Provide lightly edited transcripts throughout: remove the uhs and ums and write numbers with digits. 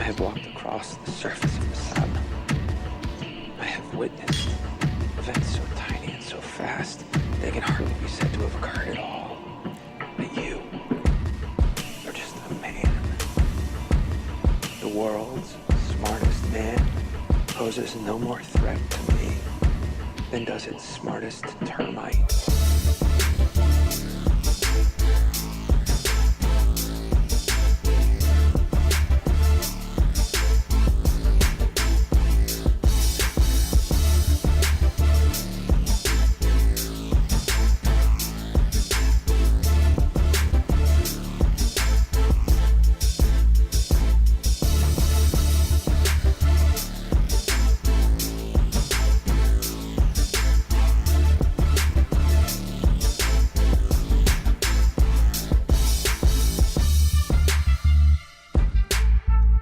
have walked across the surface of the sun. I have witnessed events so tiny and so fast, they can hardly be said to have occurred at all. But you are just a man. The world's smartest man poses no more threat to me than does its smartest termite.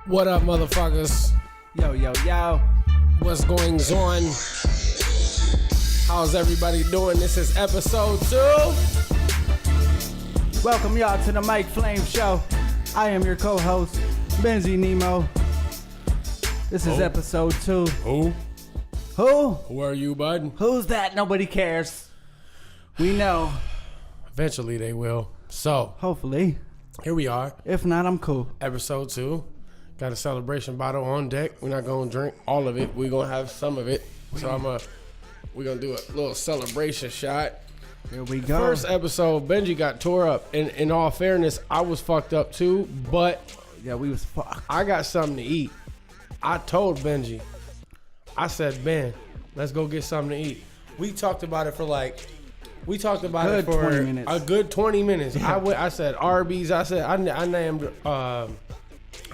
What up, motherfuckers? Yo, yo, yo. What's going on? How's everybody doing? This is episode 2. Welcome y'all to the Mike Flamez Show. I am your co-host, Benzie Nemo. This is episode 2. Who? Who are you, bud? Who's that? Nobody cares. We know. Eventually they will. So, Hopefully. here we are. If not, I'm cool. Episode 2. Got a celebration bottle on deck. We're not going to drink all of it. We're going to have some of it. So we're going to do a little celebration shot. Here we go. First episode, Benji got tore up. And in all fairness, I was fucked up too. But Yeah, we was fucked. I got something to eat. I told Benji. I said, Ben, let's go get something to eat. We talked about it for Good 20 minutes. a good 20 minutes. Yeah. I said Arby's. I said I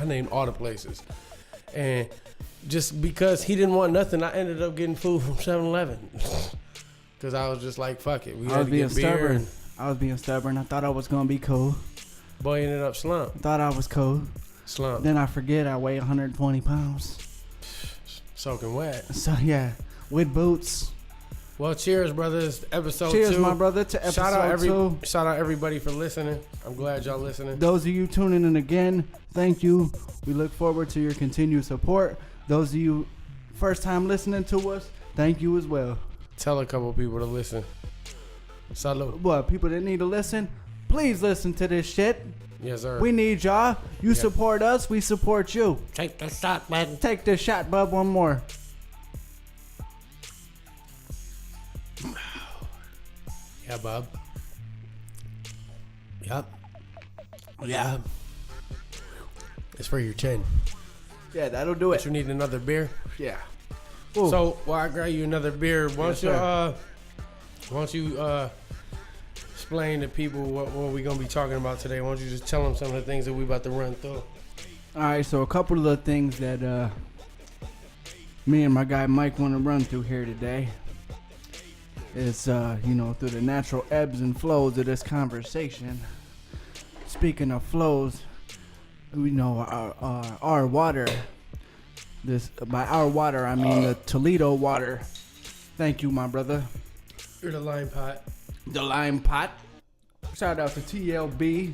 named all the places, and just because he didn't want nothing, I ended up getting food from 7-Eleven. Because I was just like, fuck it, we I had was to being get beer. stubborn. I was being stubborn. I thought I was going to be cool. Boy ended up slump. Thought I was cool. Then I forget I weigh 120 pounds. Soaking wet. So, yeah, with boots. Well, cheers, brothers. Episode 2. Cheers, my brother, to episode 2. Shout out everybody for listening. I'm glad y'all listening. Those of you tuning in again, thank you. We look forward to your continued support. Those of you first time listening to us, thank you as well. Tell a couple people to listen. Salud. What, people that need to listen, please listen to this shit. Yes, sir. We need y'all. You support us, we support you. Take the shot, man. Take this shot, bub, one more. Yeah, Bob. Yep. Yeah. It's for your chin. Yeah, that'll do But it. you need another beer. Yeah. Ooh. So while I grab you another beer, why don't you explain to people what we gonna be talking about today? Why don't you just tell them some of the things that we about to run through? All right, so a couple of the things that me and my guy Mike want to run through here today is, through the natural ebbs and flows of this conversation. Speaking of flows, we know our water. By our water, I mean the Toledo water. Thank you, my brother. You're the lime pot. The lime pot. Shout out to TLB.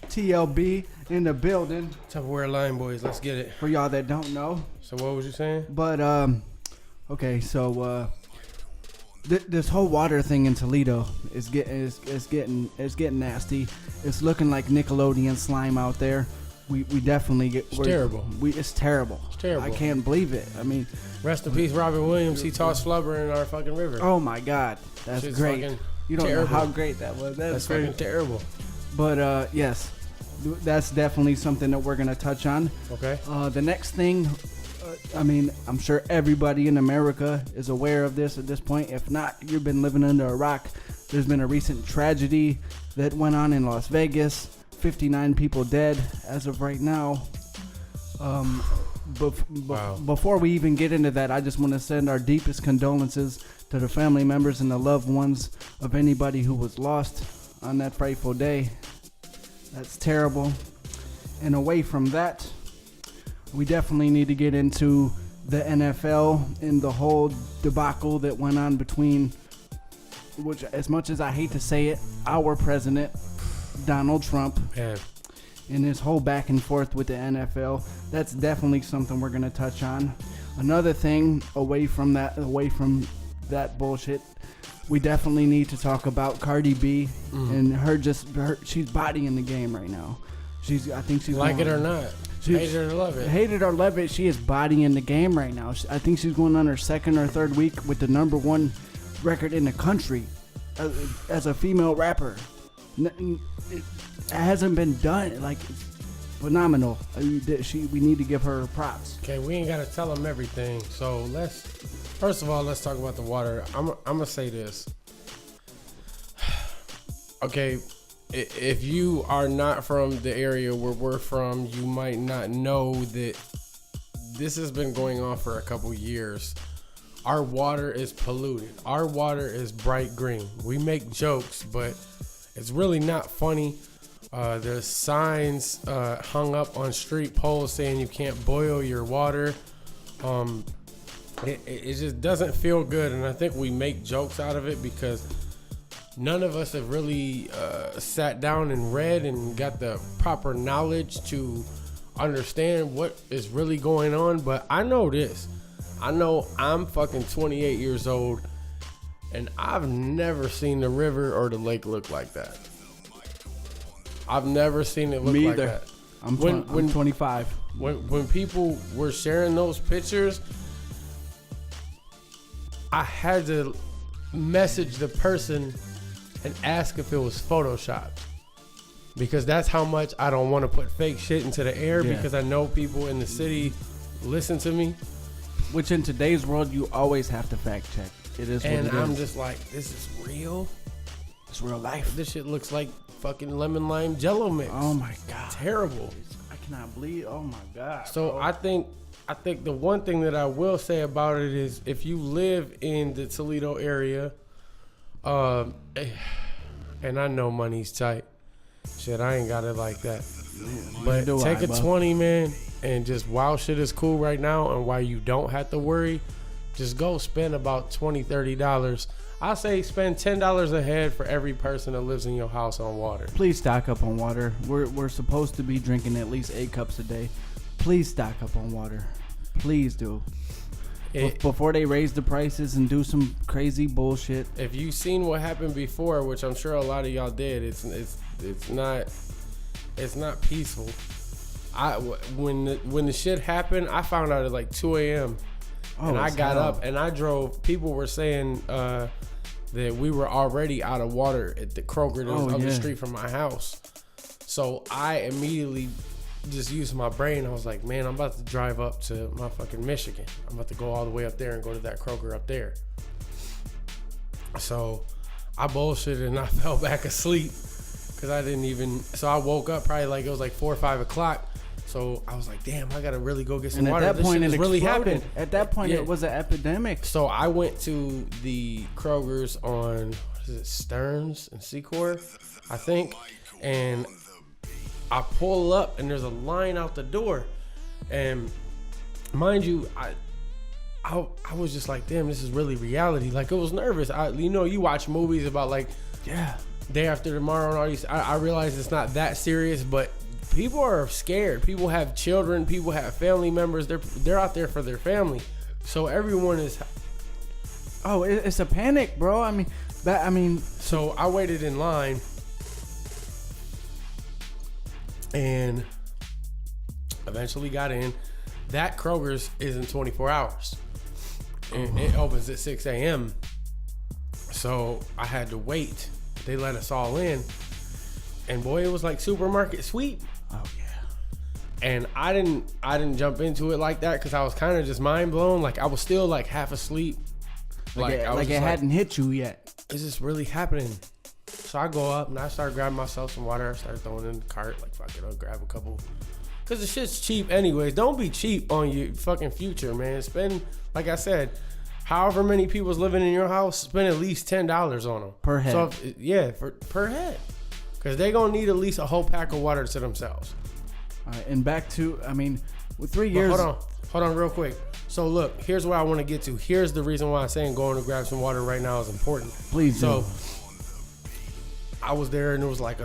TLB in the building. Tupperware lime boys. Let's get it. For y'all that don't know. So what was you saying? But okay, so this whole water thing in Toledo is getting nasty. It's looking like Nickelodeon slime out there. We definitely get. It's terrible. It's terrible. It's terrible. I can't believe it. I mean, Rest in peace, Robin Williams. He tossed flubber in our fucking river. oh my God, that's Shit's great. fucking You don't terrible. know how great that was. That's great. fucking terrible. But yes, that's definitely something that we're gonna touch on. Okay. The next thing, I'm sure everybody in America is aware of this at this point. If not, you've been living under a rock. There's been a recent tragedy that went on in Las Vegas. 59 people dead as of right now. Before we even get into that, I just want to send our deepest condolences to the family members and the loved ones of anybody who was lost on that frightful day. That's terrible. And away from that, we definitely need to get into the NFL and the whole debacle that went on between, which, as much as I hate to say it, our president, Donald Trump, Man. and his whole back and forth with the NFL. That's definitely something we're gonna touch on. Another thing away from that bullshit, we definitely need to talk about Cardi B and she's bodying the game right now. I think she's like it or not. Hate it or love it. Hate it or love it, she is bodying the game right now. I think she's going on her second or third week with the #1 record in the country as a female rapper. It hasn't been done. Like, it's phenomenal. We need to give her props. Okay, we ain't got to tell them everything. So first of all, let's talk about the water. I'm going to say this. Okay, if you are not from the area where we're from, you might not know that this has been going on for a couple years. Our water is polluted. Our water is bright green. We make jokes, but it's really not funny. There's signs hung up on street poles saying you can't boil your water. It just doesn't feel good, and I think we make jokes out of it because none of us have really sat down and read and got the proper knowledge to understand what is really going on. But I know this. I know I'm fucking 28 years old, and I've never seen the river or the lake look like that. I've never seen it look Me like either. that. I'm 25. When people were sharing those pictures, I had to message the person and ask if it was photoshopped, because that's how much I don't want to put fake shit into the air, because I know people in the city listen to me. Which in today's world, you always have to fact check. It is what it is. And I'm just like, this is real? It's real life. This shit looks like fucking lemon lime jello mix. Oh my God. Terrible. I cannot believe. Oh my God. So bro. I think the one thing that I will say about it is, if you live in the Toledo area, and I know money's tight, shit, I ain't got it like that. But take a 20, man, and just while shit is cool right now and while you don't have to worry, just go spend about $20, $30. I say spend $10 a head for every person that lives in your house on water. Please stock up on water. We're supposed to be drinking at least 8 cups a day. Please stock up on water. Please do. Before they raise the prices and do some crazy bullshit. If you've seen what happened before, which I'm sure a lot of y'all did, it's not peaceful. When the shit happened, I found out at like 2 a.m. and I got up and I drove. People were saying that we were already out of water at the Kroger that was up the street from my house. So I immediately just used my brain. I was like, man, I'm about to drive up to motherfucking Michigan. I'm about to go all the way up there and go to that Kroger up there. So I bullshitted and I fell back asleep because I didn't even. So I woke up probably like it was like 4 or 5 o'clock. So I was like, damn, I gotta really go get some water. At that point, it really happened. At that point, it was an epidemic. So I went to the Kroger's on, what is it, Stearns and Secor, I think, and I pull up and there's a line out the door, and mind you, I was just like, damn, this is really reality. Like, I was nervous. You watch movies about like, Day After Tomorrow and all these. I realize it's not that serious, but people are scared. People have children. People have family members. They're out there for their family. So everyone is. Oh, it's a panic, bro. So I waited in line, and eventually got in. That Kroger's isn't 24 hours. And it opens at 6 a.m. So I had to wait. They let us all in. And boy, it was like supermarket sweep. Oh yeah. And I didn't jump into it like that because I was kind of just mind blown. Like, I was still like half asleep. Like it hadn't hit you yet. Is this really happening? So I go up and I start grabbing myself some water. I start throwing it in the cart. Like, fuck it, I'll grab a couple. Because the shit's cheap anyways. Don't be cheap on your fucking future, man. Spend, like I said, however many people's living in your house, spend at least $10 on them. Per head. So, per head. Because they're going to need at least a whole pack of water to themselves. All right, and back to, with 3 years. Hold on real quick. So look, here's where I want to get to. Here's the reason why I'm saying going to grab some water right now is important. Please do. So I was there and it was like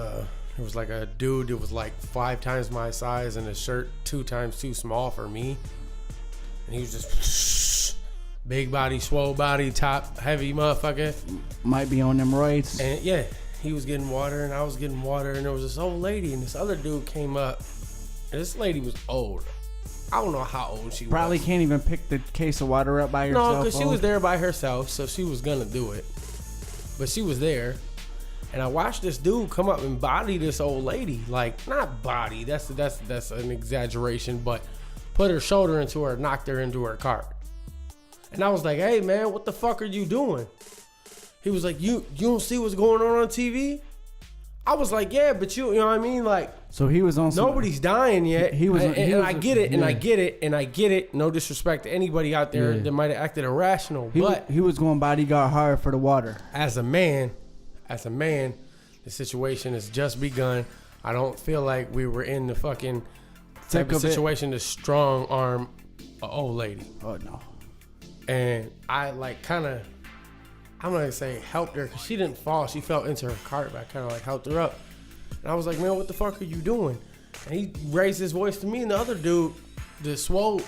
There was like a dude that was like 5 times my size and a shirt 2 times too small for me. And he was just big body, swole body, top heavy motherfucker. Might be on them roids. And yeah, he was getting water and I was getting water. And there was this old lady and this other dude came up. And this lady was old. I don't know how old she Probably was. can't even pick the case of water up by herself. No, because she was there by herself, so she was gonna do it. But she was there. And I watched this dude come up and body this old lady. Like, not body, that's an exaggeration, but put her shoulder into her, knocked her into her cart. And I was like, hey man, what the fuck are you doing? He was like, you don't see what's going on TV? I was like, yeah, but you know what I mean? Like, so he was on. Nobody's dying yet. He was, and I get it, and I get it, and I get it. No disrespect to anybody out there that might have acted irrational, but he was going bodyguard hard for the water. As a man, the situation has just begun. I don't feel like we were in the fucking type of situation to strong arm an old lady. Oh no. And I like kind of, I'm gonna say helped her because she didn't fall. She fell into her cart, but I kind of like helped her up. And I was like, man, what the fuck are you doing? And he raised his voice to me, and the other dude, the swole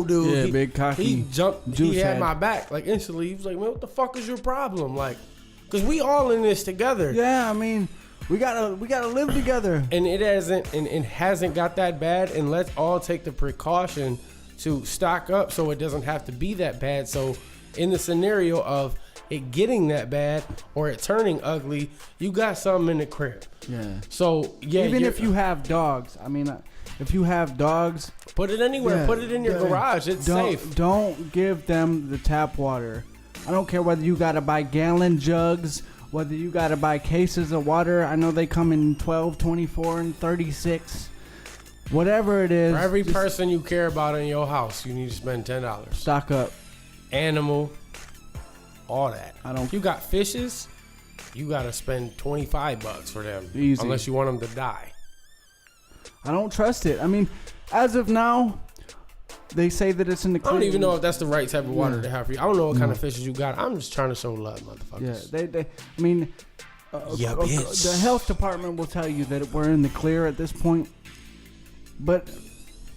dude, big cocky, he jumped, he had my back like instantly. He was like, man, what the fuck is your problem? Like, cause we all in this together. Yeah, I mean, we gotta live together. And it hasn't got that bad, and let's all take the precaution to stock up so it doesn't have to be that bad. So in the scenario of it getting that bad or it turning ugly, you got something in the crib. Yeah. So yeah, even if you have dogs, I mean, if you have dogs, put it anywhere. Yeah, put it in your garage. It's safe. Don't give them the tap water. I don't care whether you gotta buy gallon jugs, whether you gotta buy cases of water. I know they come in 12, 24, and 36. Whatever it is. For every person you care about in your house, you need to spend $10. Stock up. Animal, all that. If you got fishes, you gotta spend $25 for them. Easy. Unless you want them to die. I don't trust it. I mean, as of now, they say that it's in the I don't even know if that's the right type of water to have for you. I don't know what kind of fishes you got. I'm just trying to show love, motherfuckers. Yeah, they I mean, bitch. The health department will tell you that we're in the clear at this point, but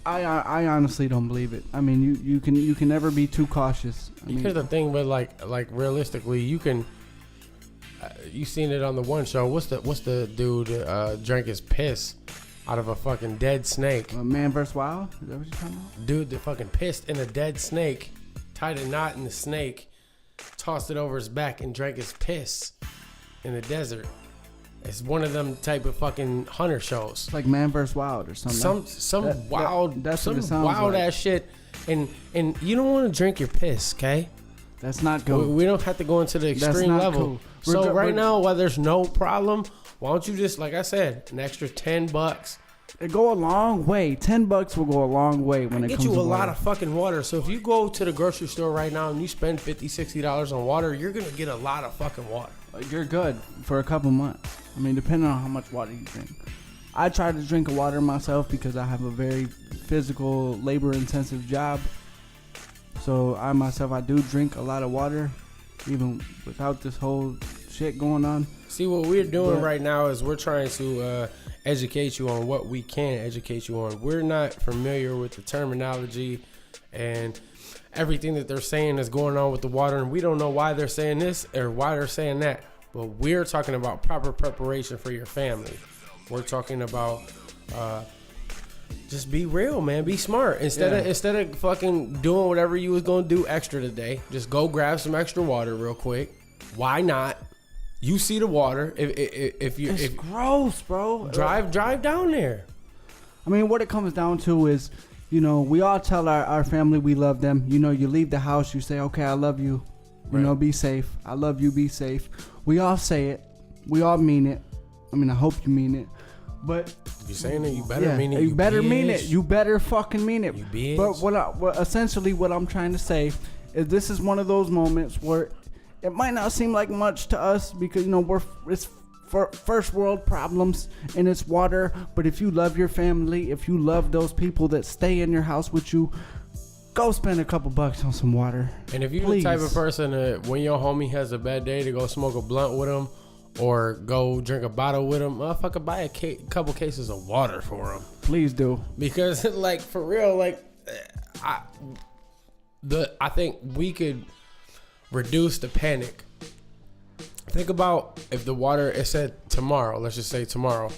I honestly don't believe it. I mean, you can never be too cautious. I mean, here's the thing, but like realistically, you can. You seen it on the one show. What's the dude drank his piss out of a fucking dead snake? Man vs. Wild? Is that what you're talking about? Dude that fucking pissed in a dead snake, tied a knot in the snake, tossed it over his back, and drank his piss in the desert. It's one of them type of fucking hunter shows. It's like Man vs. Wild or something. Some wild like. ass shit. And you don't want to drink your piss, okay? That's not good. We don't have to go into the extreme level. Cool. So right now, while there's no problem, why don't you just, like I said, an extra $10? It go a long way. $10 will go a long way when it comes to water. Get you a lot of fucking water. So if you go to the grocery store right now and you spend $50, $60 on water, you're gonna get a lot of fucking water. You're good for a couple months. I mean, depending on how much water you drink. I try to drink water myself because I have a very physical, labor-intensive job. So I do drink a lot of water, even without this whole shit going on. See, what we're doing right now is we're trying to educate you on what we can educate you on. We're not familiar with the terminology and everything that they're saying is going on with the water, and we don't know why they're saying this or why they're saying that. But we're talking about proper preparation for your family. We're talking about just be real, man. Be smart. Instead of fucking doing whatever you was gonna do extra today, just go grab some extra water real quick. Why not? You see the water. It's gross, bro. Drive down there. I mean, what it comes down to is, we all tell our family we love them. You leave the house, you say, okay, I love you. Be safe. I love you, be safe. We all say it. We all mean it. I mean, I hope you mean it. But if you're saying it, you better mean it. You better mean it. You better fucking mean it. You bitch. But essentially what I'm trying to say is this is one of those moments where it might not seem like much to us because it's for first world problems and it's water. But if you love your family, if you love those people that stay in your house with you, go spend a couple bucks on some water. And if you're Please. the type of person that when your homie has a bad day to go smoke a blunt with him, or go drink a bottle with them, motherfucker, buy a couple cases of water for them. Please do. Because, like, for real, like, I think we could reduce the panic. Think about if the water, it said tomorrow, let's just say tomorrow.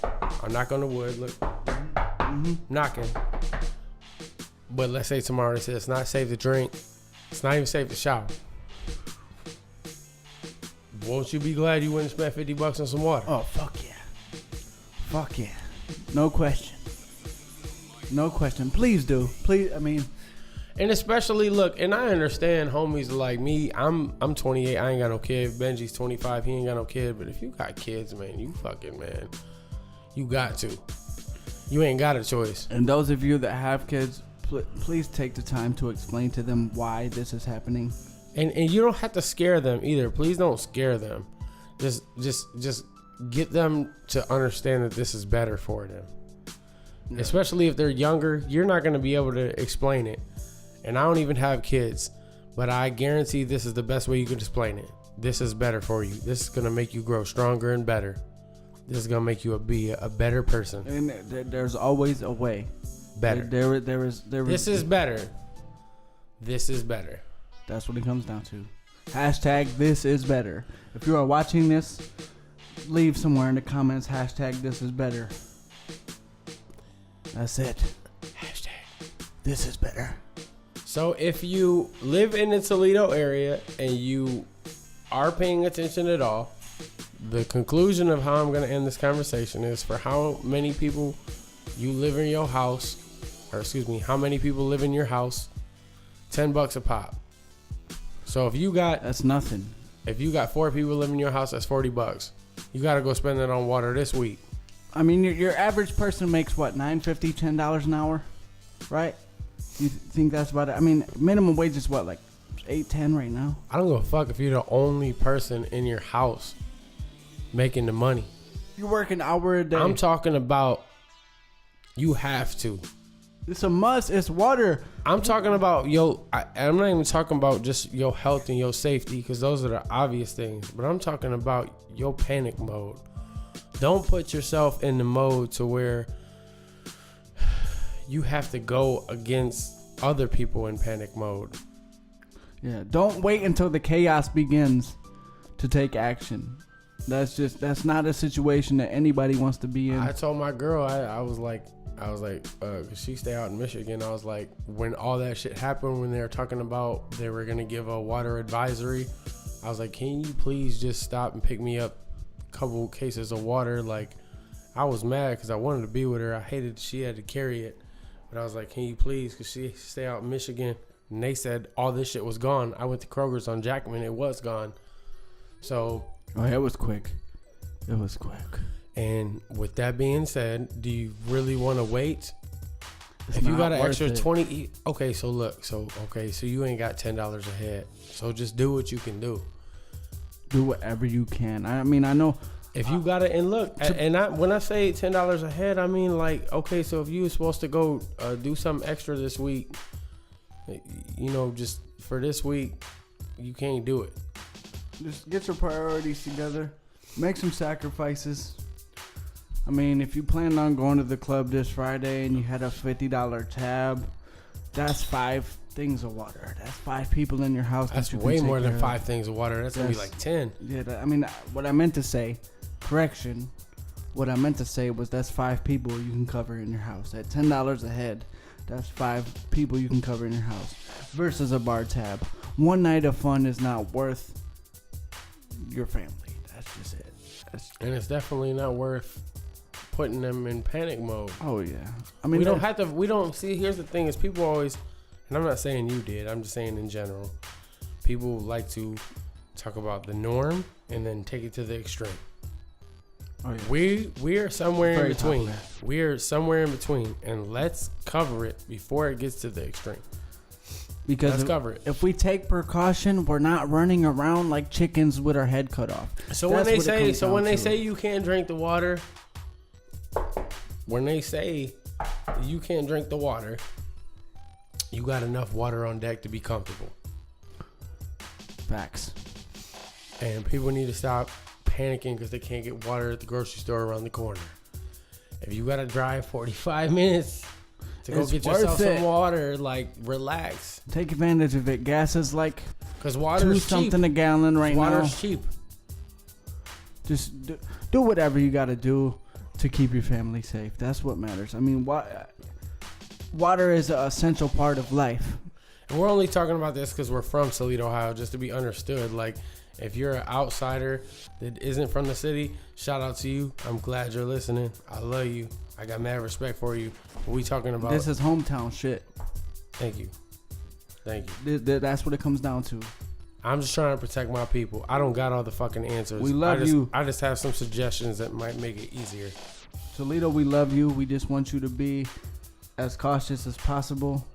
I'm knocking on the wood, look, knocking. But let's say tomorrow it says it's not safe to drink. It's not even safe to shower. Won't you be glad you wouldn't spend $50 on some water? Oh, fuck yeah. Fuck yeah. No question. No question. Please do. Please, I mean. And especially, look, and I understand homies like me. I'm 28. I ain't got no kid. Benji's 25. He ain't got no kid. But if you got kids, man, you got to. You ain't got a choice. And those of you that have kids, please take the time to explain to them why this is happening. And you don't have to scare them either. Please don't scare them. Just get them to understand that this is better for them. Yeah. Especially if they're younger, you're not going to be able to explain it. And I don't even have kids, but I guarantee this is the best way you can explain it. This is better for you. This is going to make you grow stronger and better. This is going to make you be a better person. And there's always a way. Better. There is. This is better. This is better. That's what it comes down to. Hashtag this is better. If you are watching this, leave somewhere in the comments hashtag this is better. That's it. Hashtag this is better. So if you live in the Toledo area and you are paying attention at all, the conclusion of how I'm going to end this conversation is for how many people you live in your house, or excuse me, how many people live in your house, $10 a pop. So if you got, that's nothing. If you got 4 people living in your house, that's $40. You got to go spend it on water this week. I mean, your average person makes what, $9.50, $10 an hour, right? You think that's about it? I mean, minimum wage is what, like $8.10 right now? I don't give a fuck if you're the only person in your house making the money. You work an hour a day. I'm talking about you have to. It's a must. It's water. I'm talking about I'm not even talking about just your health and your safety, because those are the obvious things. But I'm talking about your panic mode. Don't put yourself in the mode to where you have to go against other people in panic mode. Yeah, don't wait until the chaos begins to take action. That's not a situation that anybody wants to be in. I told my girl, I was like, cause she stay out in Michigan. I was like, when all that shit happened, when they were talking about they were gonna give a water advisory, I was like, can you please just stop and pick me up a couple cases of water? Like, I was mad because I wanted to be with her. I hated she had to carry it, but I was like, can you please? Cause she stay out in Michigan, and they said all this shit was gone. I went to Kroger's on Jackman, it was gone. So. Oh, it was quick. It was quick. And with that being said, do you really want to wait? It's if you got an worth extra it. 20, okay, so look, so you ain't got $10 a head. So just do what you can do. Do whatever you can. I mean, I know. If you got it, and look, when I say $10 a head, I mean like, okay, so if you were supposed to go do something extra this week, just for this week, you can't do it. Just get your priorities together. Make some sacrifices. I mean, if you planned on going to the club this Friday and you had a $50 tab, that's 5 things of water. That's 5 people in your house. That's way more than 5 things of water. That's going to be like 10. Yeah, I mean, what I meant to say, correction, what I meant to say was that's 5 people you can cover in your house. At $10 a head, that's 5 people you can cover in your house versus a bar tab. One night of fun is not worth your family. That's just it. And it's definitely not worth putting them in panic mode. Oh yeah. I mean, we don't see, here's the thing is people always, and I'm not saying you did, I'm just saying in general, people like to talk about the norm and then take it to the extreme. Oh yeah. We're somewhere in between. Top, We're somewhere in between, and let's cover it before it gets to the extreme. Because let's cover it. If we take precaution, we're not running around like chickens with our head cut off. So when they say you can't drink the water, you got enough water on deck to be comfortable. Facts. And people need to stop panicking because they can't get water at the grocery store around the corner. If you gotta drive 45 minutes to go It's get yourself worth it. some water, like, relax. Take advantage of it. Gas is like Because water's cheap. $2 a gallon right now. Water's cheap. Just do whatever you got to do to keep your family safe. That's what matters. I mean, water is an essential part of life. And we're only talking about this because we're from Toledo, Ohio, just to be understood. Like, if you're an outsider that isn't from the city, shout out to you. I'm glad you're listening. I love you. I got mad respect for you. What we talking about? This is hometown shit. Thank you. Thank you. That's what it comes down to. I'm just trying to protect my people. I don't got all the fucking answers. We love you. I just have some suggestions that might make it easier. Toledo, we love you. We just want you to be as cautious as possible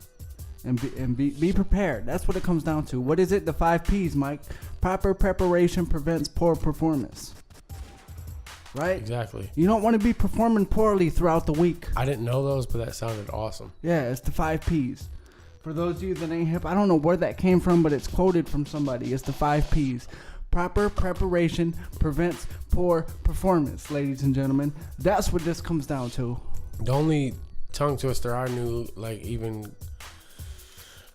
and be prepared. That's what it comes down to. What is it? The 5 P's, Mike. Proper preparation prevents poor performance. Right? Exactly. You don't want to be performing poorly throughout the week. I didn't know those, but that sounded awesome. Yeah, it's the 5 P's. For those of you that ain't hip, I don't know where that came from, but it's quoted from somebody. It's the 5 P's. Proper preparation prevents poor performance, ladies and gentlemen. That's what this comes down to. The only tongue twister I knew, like, even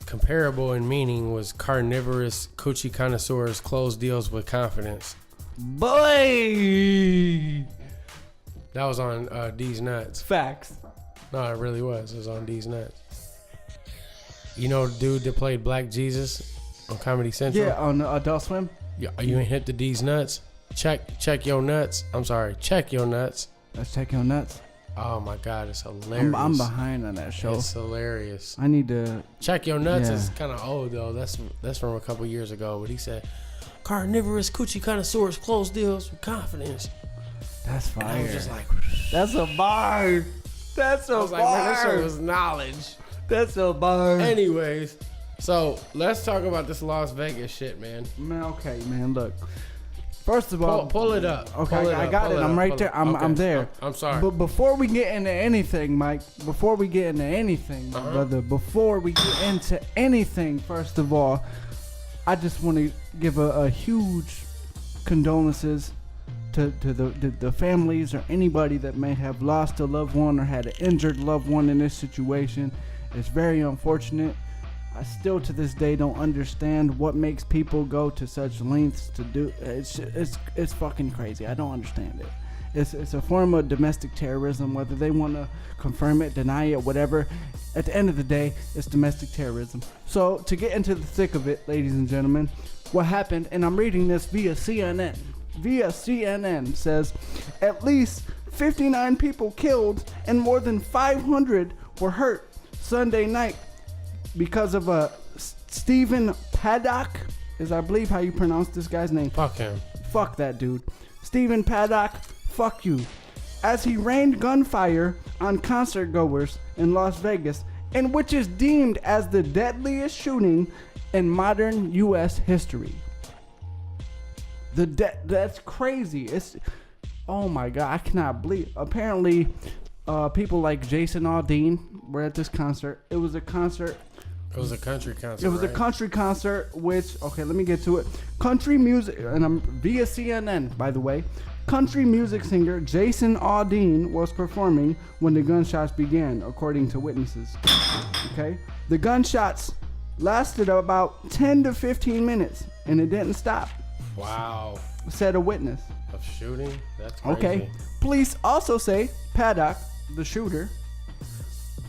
comparable in meaning, was carnivorous coochie connoisseurs close deals with confidence. Boy! That was on D's Nuts. Facts. No, it really was. It was on D's Nuts. You know the dude that played Black Jesus on Comedy Central? Yeah, on Adult Swim. You ain't hit the D's Nuts? Check your nuts. I'm sorry. Check your nuts. Let's check your nuts. Oh my God, it's hilarious. I'm behind on that show. It's hilarious. I need to Check Your Nuts Yeah. is kind of old though. That's from a couple years ago. But he said, carnivorous coochie connoisseurs close deals with confidence. That's fire. And I was just like, That's a bar. That's a I was like, man, this shit bar. was knowledge. That's a bar. Anyways, so let's talk about this Las Vegas shit, man. Man, okay, man. Look. First of all, Pull it up. Okay, Pull I up, got pull it. up, I'm right pull there. it. I'm Okay. there. I'm sorry. But before we get into anything, Mike, my brother, before we get into anything, first of all, I just want to give a huge condolences to the families or anybody that may have lost a loved one or had an injured loved one in this situation. It's very unfortunate. I still to this day don't understand what makes people go to such lengths to do. It's fucking crazy. I don't understand it. It's a form of domestic terrorism, whether they want to confirm it, deny it, whatever. At the end of the day, it's domestic terrorism. So to get into the thick of it, ladies and gentlemen, what happened, and I'm reading this via CNN. Via CNN says at least 59 people killed and more than 500 were hurt Sunday night because of Stephen Paddock, is I believe how you pronounce this guy's name. Fuck him. Fuck that dude. Stephen Paddock, fuck you. As he rained gunfire on concert goers in Las Vegas, and which is deemed as the deadliest shooting in modern U.S. history. That's crazy. Oh my God, I cannot believe. Apparently, people like Jason Aldean were at this concert. It was a concert. It was a country concert. It was a right? country concert, which, okay, let me get to it. Country music, and I'm via CNN, by the way. Country music singer Jason Aldean was performing when the gunshots began, according to witnesses. Okay? The gunshots lasted about 10 to 15 minutes, and it didn't stop, Wow. said a witness. Of shooting? That's crazy. Okay. Police also say Paddock, the shooter,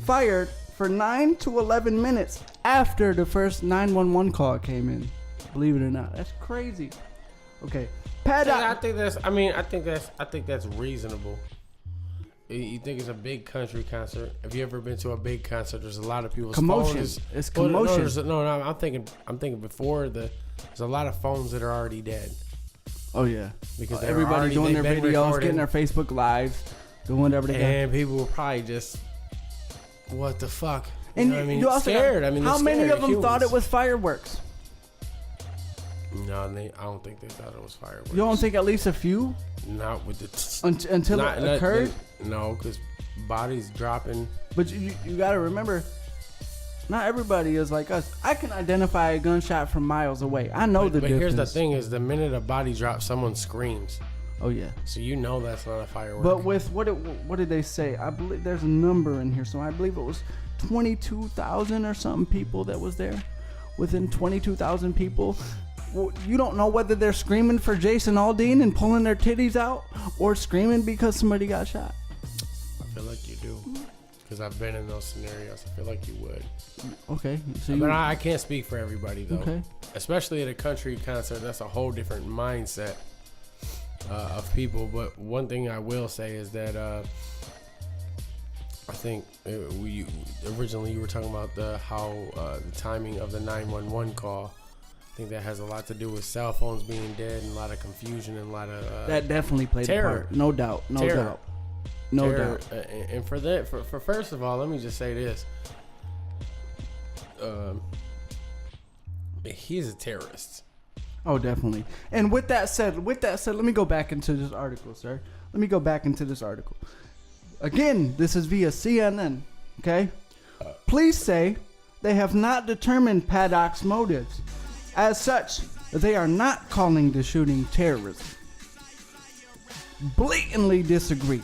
fired for 9 to 11 minutes after the first 911 call came in. Believe it or not, that's crazy. Okay, Paddock. I think that's reasonable. You think it's a big country concert? Have you ever been to a big concert? There's a lot of people's Commotion. phones. It's commotion. No, I'm thinking before there's a lot of phones that are already dead. Oh yeah, Because everybody doing their they've been videos, recording, getting their Facebook lives, doing whatever they got. and people were probably just, what the fuck? You And know what I mean? you also scared. got, I mean, how they're many scared of them thought it humans. was fireworks? No, I don't think they thought it was fireworks. You don't think at least a few Not with the until it occurred? No, because bodies dropping. But you got to remember, not everybody is like us. I can identify a gunshot from miles away. I know the But difference. here's the thing: is the minute a body drops, someone screams. Oh yeah. So you know that's not a firework. But with what did they say? I believe there's a number in here, so I believe it was 22,000 or something people that was there. Within 22,000 people, well, you don't know whether they're screaming for Jason Aldean and pulling their titties out, or screaming because somebody got shot. I feel like you do, because I've been in those scenarios. I feel like you would. Okay, so But I can't speak for everybody though. Okay. Especially at a country concert, that's a whole different mindset of people. But one thing I will say is that I think we originally you were talking about the timing of the 911 call. I think that has a lot to do with cell phones being dead and a lot of confusion and a lot of that definitely played terror. a part. No doubt. No Terror. doubt. No terror. doubt. And for that, for first of all, let me just say this. He's a terrorist. Oh, definitely. And with that said, let me go back into this article, sir. Let me go back into this article. Again, this is via CNN, okay? Police say they have not determined Paddock's motives. As such, they are not calling the shooting terrorism. Blatantly disagree.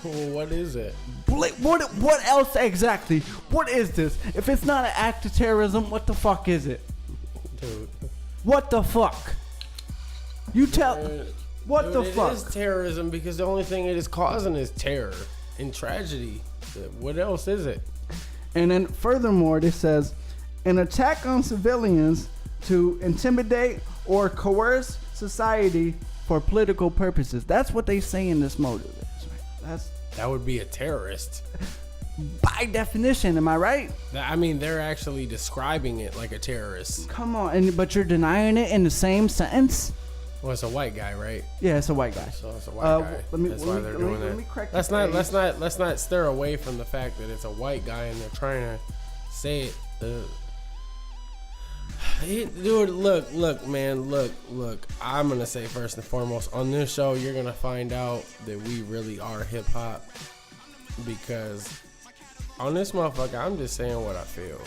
What is it? What else exactly? What is this? If it's not an act of terrorism, what the fuck is it? Dude. What the fuck? You tell... What Dude, the fuck? It is terrorism because the only thing it is causing is terror and tragedy. What else is it? And then furthermore, it says, an attack on civilians to intimidate or coerce society for political purposes. That's what they say in this motive is. Right? That would be a terrorist. By definition, am I right? I mean, they're actually describing it like a terrorist. Come on, but you're denying it in the same sentence? Well, it's a white guy, right? Yeah, it's a white guy. So it's a white guy. That's why they're doing that. Let's not stir away from the fact that it's a white guy and they're trying to say it. Dude, look, man, look. I'm gonna say first and foremost on this show, you're gonna find out that we really are hip hop because on this motherfucker, I'm just saying what I feel.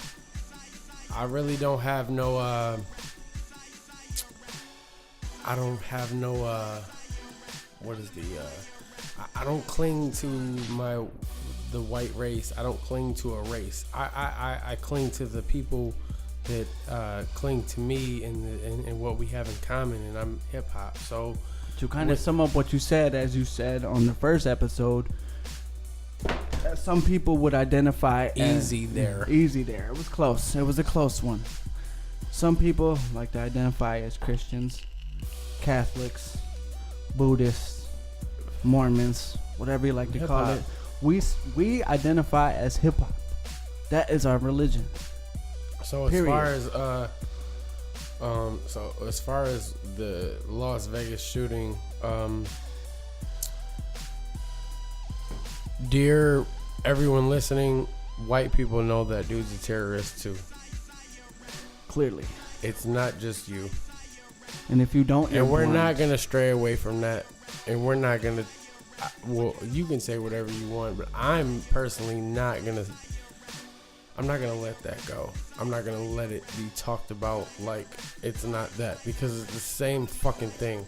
I really don't have no. I don't have no. What is the? I don't cling to the white race. I don't cling to a race. I cling to the people that cling to me and what we have in common, and I'm hip hop. So to kind of sum up what you said, as you said on the first episode, some people would identify easy there. It was close. It was a close one. Some people like to identify as Christians, Catholics, Buddhists, Mormons, whatever you like to call it. We identify as hip hop. That is our religion. So as far as the Las Vegas shooting, dear everyone listening, white people know that dude's a terrorist too. Clearly, it's not just you. And if you don't, and we're not gonna stray away from that, and we're not gonna. Well, you can say whatever you want, but I'm personally not gonna. I'm not gonna let that go. I'm not gonna let it be talked about like it's not that, because it's the same fucking thing.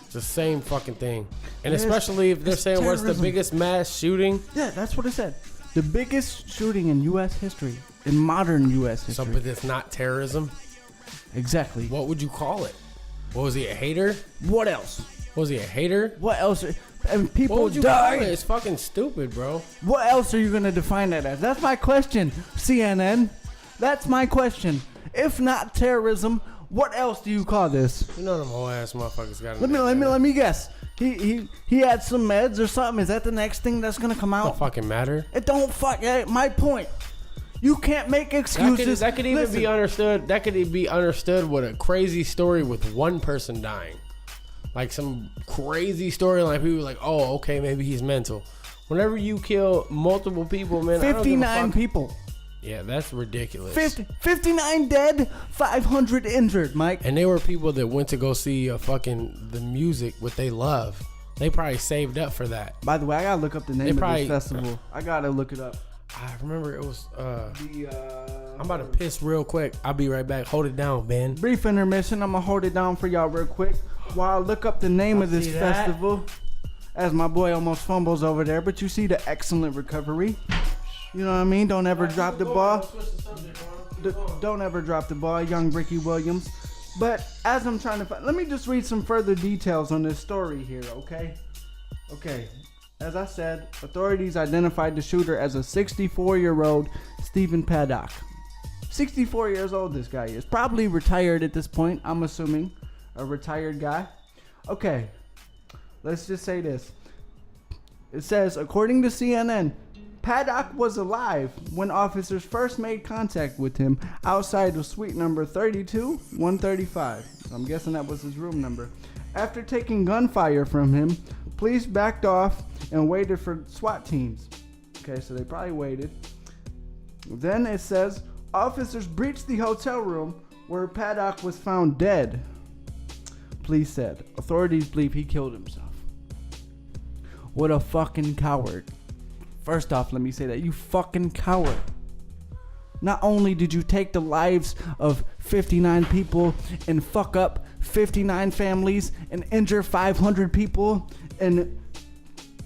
It's the same fucking thing. And especially if they're saying what's the biggest mass shooting. Yeah, that's what it said. The biggest shooting in U.S. history, in modern U.S. history. So, but it's not terrorism. Exactly. What would you call it? What was he, a hater? What else? Was he a hater? What else? And people what would you die. Call it? It's fucking stupid, bro. What else are you gonna define that as? That's my question, CNN. That's my question. If not terrorism, what else do you call this? You know them whole ass motherfuckers got. Let me guess. He had some meds or something. Is that the next thing that's gonna come out? Don't fucking matter. It don't fuck. My point. You can't make excuses. That could even be understood. That could be understood with a crazy story with one person dying. Like some crazy storyline. People are like, oh, okay, maybe he's mental. Whenever you kill multiple people, man. 59 people. Yeah, that's ridiculous. 59 dead, 500 injured, Mike. And they were people that went to go see the music, what they love. They probably saved up for that. By the way, I gotta look up the name of this festival. I gotta look it up. I remember it was I'm about to piss real quick. I'll be right back. Hold it down, Ben. Brief intermission. I'm gonna hold it down for y'all real quick. while I look up the name of this see that. festival, as my boy almost fumbles over there, but you see the excellent recovery. You know what I mean? Don't ever drop the ball. Don't ever drop the ball, young Ricky Williams. But as I'm trying to find, let me just read some further details on this story here, okay? Okay. As I said, authorities identified the shooter as a 64-year-old Stephen Paddock. 64 years old this guy is. Probably retired at this point, I'm assuming. A retired guy. Okay. Let's just say this. It says, according to CNN, Paddock was alive when officers first made contact with him outside of suite number 32-135. So I'm guessing that was his room number. After taking gunfire from him, police backed off and waited for SWAT teams. Okay, so they probably waited. Then it says, officers breached the hotel room where Paddock was found dead. Police said, authorities believe he killed himself. What a fucking coward. First off, let me say that. You fucking coward. Not only did you take the lives of 59 people and fuck up 59 families and injure 500 people and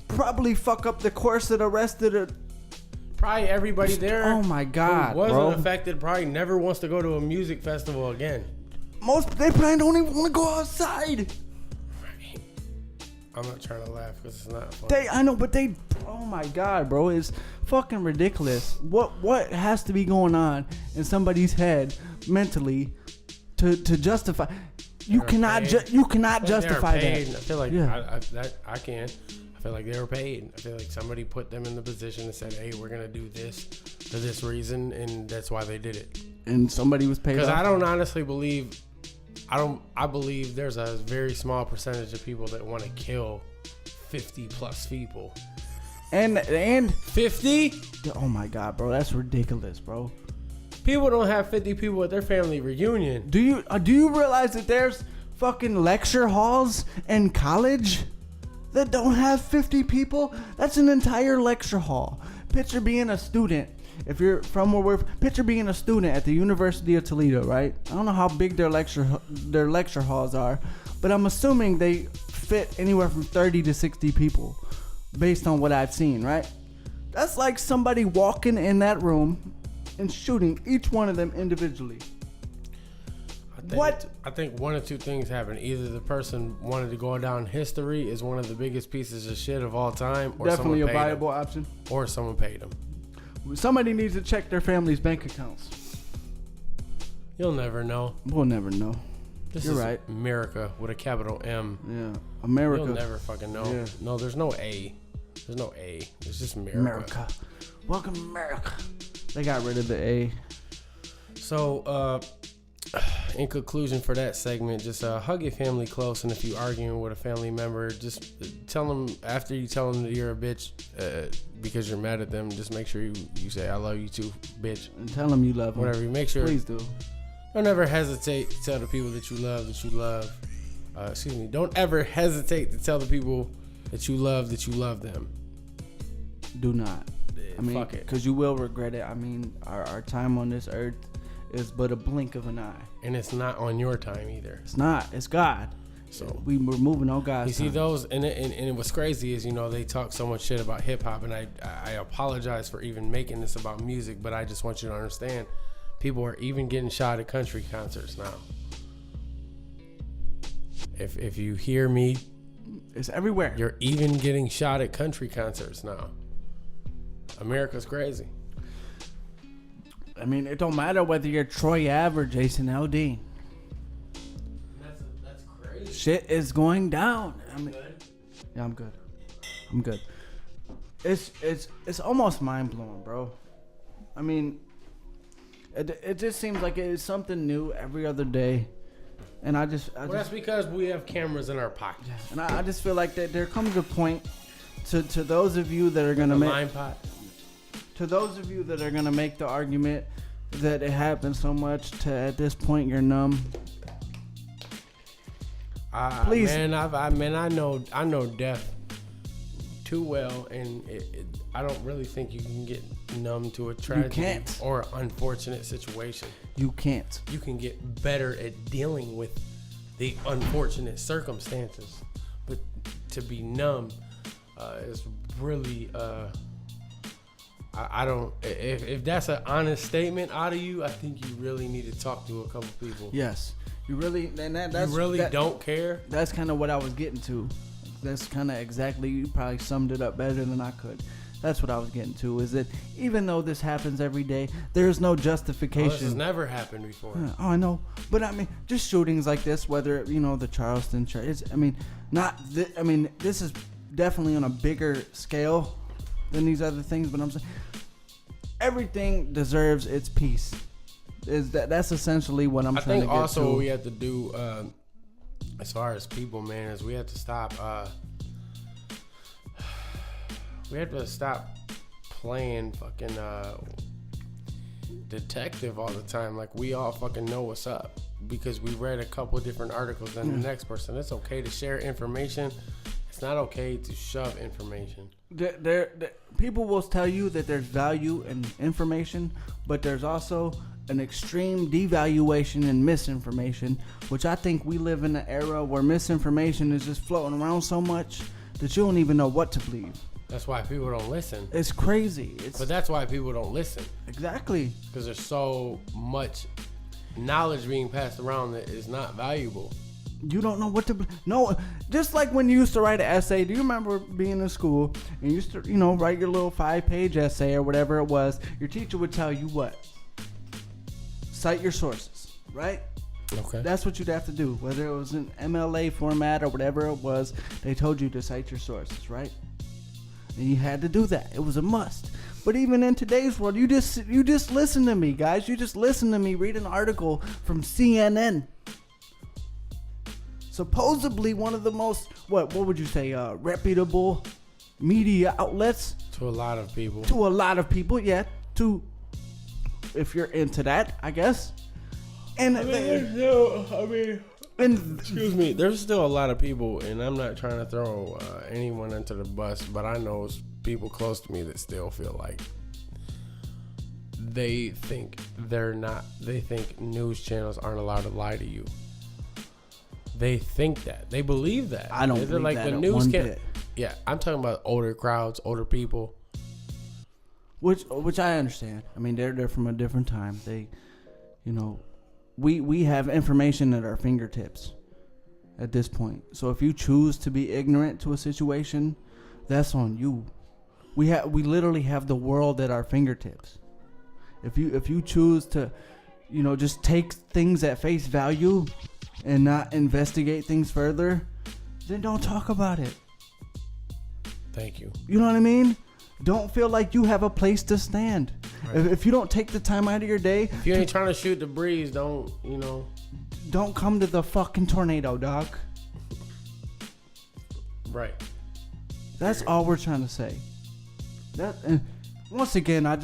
probably fuck up the course of the rest of the... Probably everybody there. Oh my God, who wasn't bro. affected probably never wants to go to a music festival again. They probably don't even want to go outside. I'm not trying to laugh because it's not funny. I know, but oh my God, bro, it's fucking ridiculous. What has to be going on in somebody's head mentally to justify? You cannot justify that. I feel like Yeah. I can. I feel like they were paid. I feel like somebody put them in the position and said, "Hey, we're gonna do this for this reason," and that's why they did it. And somebody was paid. Because off. I don't honestly believe. I believe there's a very small percentage of people that want to kill 50 plus people. And 50? oh my God, bro, that's ridiculous, bro. People don't have 50 people at their family reunion. Do you realize that there's fucking lecture halls in college that don't have 50 people? That's an entire lecture hall. Picture being a student. If you're from where we're, picture being a student at the University of Toledo, right? I don't know how big their lecture halls are, but I'm assuming they fit anywhere from 30 to 60 people, based on what I've seen, right? That's like somebody walking in that room and shooting each one of them individually. I think one of two things happened. Either the person wanted to go down history as one of the biggest pieces of shit of all time, or Definitely a someone paid viable him. option. Or someone paid them. Somebody needs to check their family's bank accounts. You'll never know. We'll never know. This You're is right. America with a capital M. Yeah, America. You'll never fucking know. Yeah. No, there's no A. There's no A. It's just America. America. Welcome to America. They got rid of the A. So, in conclusion for that segment, just hug your family close, and if you're arguing with a family member, just tell them, after you tell them that you're a bitch because you're mad at them, just make sure you say, I love you too, bitch. And tell them you love them. Whatever, you make sure. Please do. Don't ever hesitate to tell the people that you love. Don't ever hesitate to tell the people that you love them. Do not. I mean, fuck it. because you will regret it. I mean, our time on this earth is but a blink of an eye. And it's not on your time either. It's not. It's God. So we were moving on God's You see time. those, and what's crazy is, they talk so much shit about hip hop, and I apologize for even making this about music, but I just want you to understand, people are even getting shot at country concerts now. If you hear me, it's everywhere. you're even getting shot at country concerts now. America's crazy. I mean, it don't matter whether you're Troy Ave or Jason Aldean. That's crazy. Shit is going down. I mean, yeah, I'm good. It's almost mind blowing, bro. I mean, it just seems like it's something new every other day, and That's because we have cameras in our pockets. And I just feel like that there comes a point to those of you that are gonna make Lime pot. to those of you that are gonna make the argument that it happens so much to at this point you're numb. Please, man, I know death too well, and I don't really think you can get numb to a tragedy or unfortunate situation. You can't. You can get better at dealing with the unfortunate circumstances. But to be numb is really I don't. If that's an honest statement out of you, I think you really need to talk to a couple people. Yes, you really. And that's you really don't care. That's kind of what I was getting to. That's kind of exactly. You probably summed it up better than I could. That's what I was getting to. Is that even though this happens every day, there's no justification. This has never happened before. Oh, I know, but I mean, just shootings like this, whether the Charleston church. This is definitely on a bigger scale than these other things. But I'm saying everything deserves its piece. That's essentially what I'm trying to get to. I think also what we have to do, as far as people, man, is we have to stop. We have to stop playing fucking detective all the time. Like we all fucking know what's up because we read a couple different articles than the next person. It's okay to share information. It's not okay to shove information. People will tell you that there's value in information, but there's also an extreme devaluation in misinformation, which I think we live in an era where misinformation is just floating around so much that you don't even know what to believe. That's why people don't listen. It's crazy. But that's why people don't listen. Exactly. Because there's so much knowledge being passed around that is not valuable. You don't know what to... No, just like when you used to write an essay. Do you remember being in school and you used to, write your little 5-page essay or whatever it was? Your teacher would tell you what? Cite your sources, right? Okay. That's what you'd have to do. Whether it was in MLA format or whatever it was, they told you to cite your sources, right? And you had to do that. It was a must. But even in today's world, you just listen to me, guys. You just listen to me read an article from CNN. Supposedly one of the most, what would you say, reputable media outlets. To a lot of people. Yeah. If you're into that, I guess. And excuse me, there's still a lot of people, and I'm not trying to throw anyone under the bus, but I know people close to me that still feel like they think news channels aren't allowed to lie to you. They think that. They believe that. I don't believe that the news can't. Bit. Yeah, I'm talking about older crowds, older people. Which I understand. I mean, they're from a different time. They, we have information at our fingertips at this point. So if you choose to be ignorant to a situation, that's on you. We literally have the world at our fingertips. If you choose to, just take things at face value and not investigate things further, then don't talk about it. Thank you. You know what I mean? Don't feel like you have a place to stand. Right. If you don't take the time out of your day, if you ain't trying to shoot the breeze, don't come to the fucking tornado, dog. Right. That's all we're trying to say. And once again, I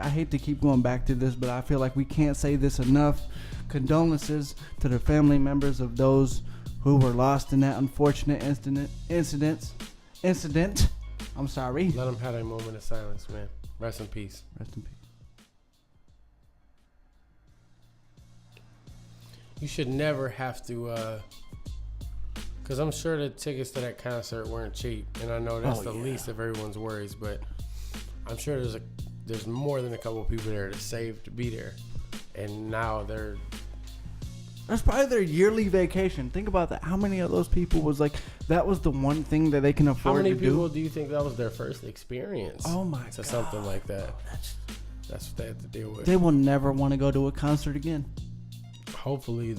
hate to keep going back to this, but I feel like we can't say this enough. Condolences to the family members of those who were lost in that unfortunate incident. I'm sorry. Let them have a moment of silence, man. Rest in peace. Rest in peace. You should never have to, because I'm sure the tickets to that concert weren't cheap, and I know that's the least of everyone's worries, but I'm sure there's more than a couple of people there that saved to be there, and now that's probably their yearly vacation. Think about that. How many of those people was like, that was the one thing that they can afford to do? How many people do you think that was their first experience? Oh my God. To something like that. That's what they have to deal with. They will never want to go to a concert again. Hopefully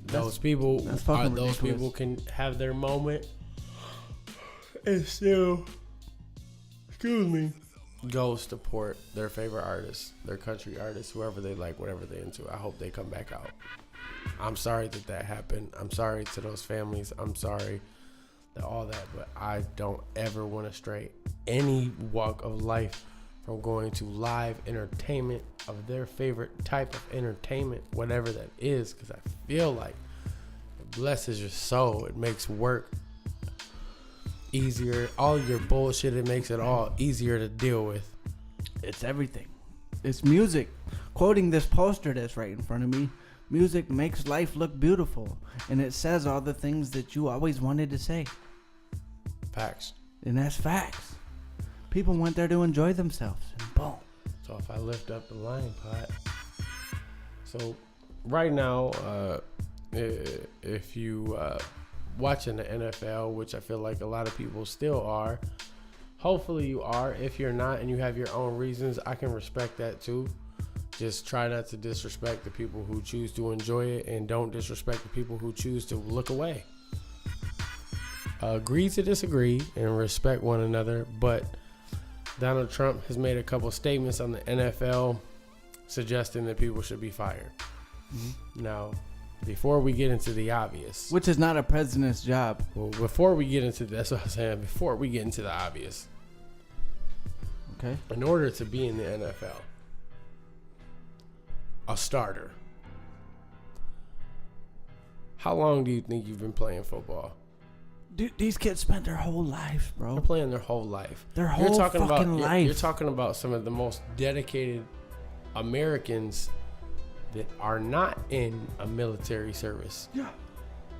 those people can have their moment and still, go support their favorite artists, their country artists, whoever they like, whatever they're into. I hope they come back out. I'm sorry that happened. I'm sorry to those families. I'm sorry that all that, but I don't ever want to stray any walk of life from going to live entertainment of their favorite type of entertainment, whatever that is, because I feel like it blesses your soul. It makes work easier. All your bullshit, it makes it all easier to deal with. It's everything. It's music. Quoting this poster that's right in front of me, music makes life look beautiful, and it says all the things that you always wanted to say. Facts. And that's facts. People went there to enjoy themselves, and boom. So if I lift up the lion pot. So right now, if you watching the NFL, which I feel like a lot of people still are, hopefully you are. If you're not and you have your own reasons, I can respect that too. Just try not to disrespect the people who choose to enjoy it, and don't disrespect the people who choose to look away. Agree to disagree and respect one another, but Donald Trump has made a couple statements on the NFL suggesting that people should be fired. Mm-hmm. Now, before we get into the obvious, which is not a president's job. Well, before we get into that's what I'm saying. Before we get into the obvious, okay. In order to be in the NFL, a starter. How long do you think you've been playing football? Dude, these kids spent their whole lives, bro. They're playing their whole life. Their whole fucking life. You're talking about some of the most dedicated Americans that are not in a military service. Yeah.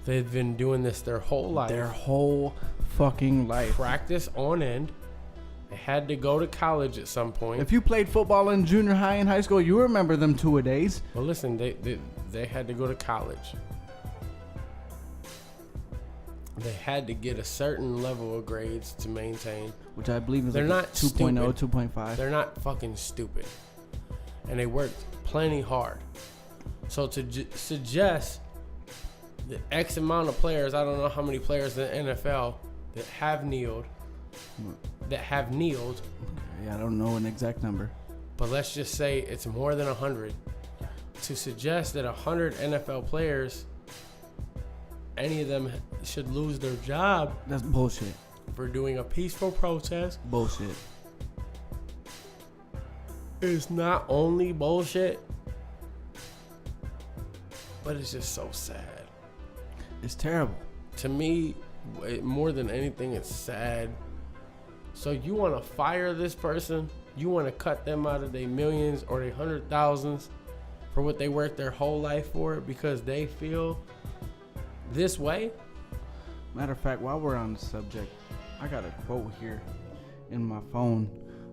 They've been doing this their whole life. Their whole fucking life. Practice on end. They had to go to college at some point. If you played football in junior high and high school, you remember them two-a-days. Well, listen, they had to go to college. They had to get a certain level of grades to maintain. Which I believe is they're like not 2.0, stupid. 2.5. They're not fucking stupid. And they worked plenty hard. So to suggest that X amount of players, I don't know how many players in the NFL that have kneeled. Okay, I don't know an exact number. But let's just say it's more than 100. To suggest that 100 NFL players, any of them should lose their job. That's bullshit. For doing a peaceful protest. Bullshit. It's not only bullshit, but it's just so sad. It's terrible. To me, more than anything, it's sad. So you want to fire this person? You want to cut them out of their millions or their 100,000s for what they worked their whole life for because they feel this way? Matter of fact, while we're on the subject, I got a quote here in my phone.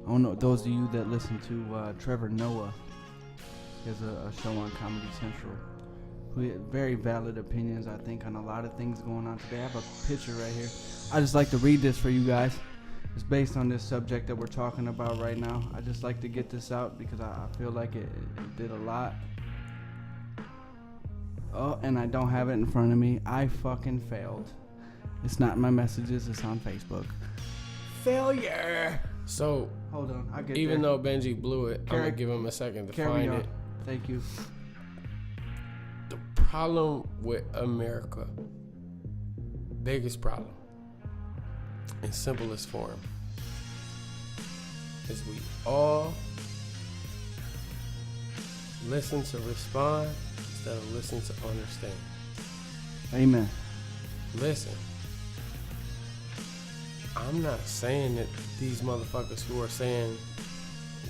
I don't know, those of you that listen to Trevor Noah, he has a show on Comedy Central. Who had very valid opinions, I think, on a lot of things going on today. I have a picture right here. I just like to read this for you guys. It's based on this subject that we're talking about right now. I just like to get this out because I feel like it did a lot. Oh, and I don't have it in front of me. I fucking failed. It's not in my messages. It's on Facebook. Failure. So, hold on. I'll get even there. though Benji blew it, I'm going to give him a second to find it. Thank you. The problem with America, biggest problem, in simplest form, is we all listen to respond instead of listen to understand. Amen. Listen, I'm not saying that these motherfuckers who are saying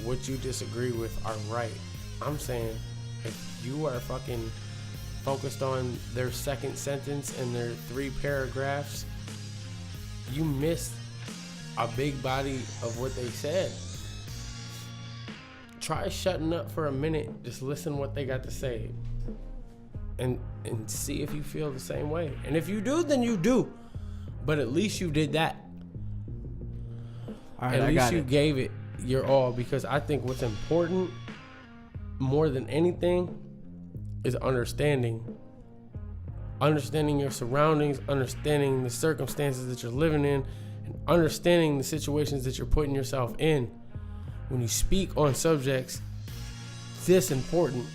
what you disagree with are right. I'm saying if you are fucking focused on their second sentence and their 3 paragraphs, you missed a big body of what they said. Try shutting up for a minute. Just listen what they got to say. And see if you feel the same way. And if you do, then you do. But at least you did that. All right, at least you gave it your all, because I think what's important more than anything is understanding your surroundings, understanding the circumstances that you're living in, and understanding the situations that you're putting yourself in when you speak on subjects this important.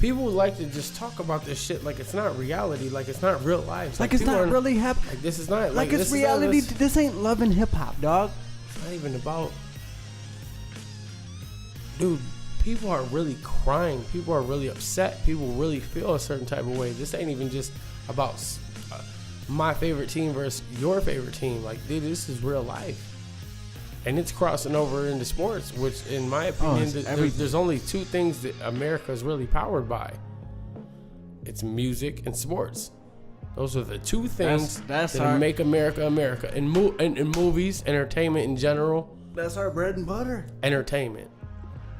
People would like to just talk about this shit like it's not reality, like it's not real life. Like it's not really happening. Like this is not like it's reality. This ain't love and hip hop, dog. It's not even about. Dude, people are really crying. People are really upset. People really feel a certain type of way. This ain't even just about my favorite team versus your favorite team. Like, dude, this is real life. And it's crossing over into sports, which, in my opinion, there's only two things that America is really powered by. It's music and sports. Those are the two things that make America America. In movies, entertainment in general. That's our bread and butter. Entertainment.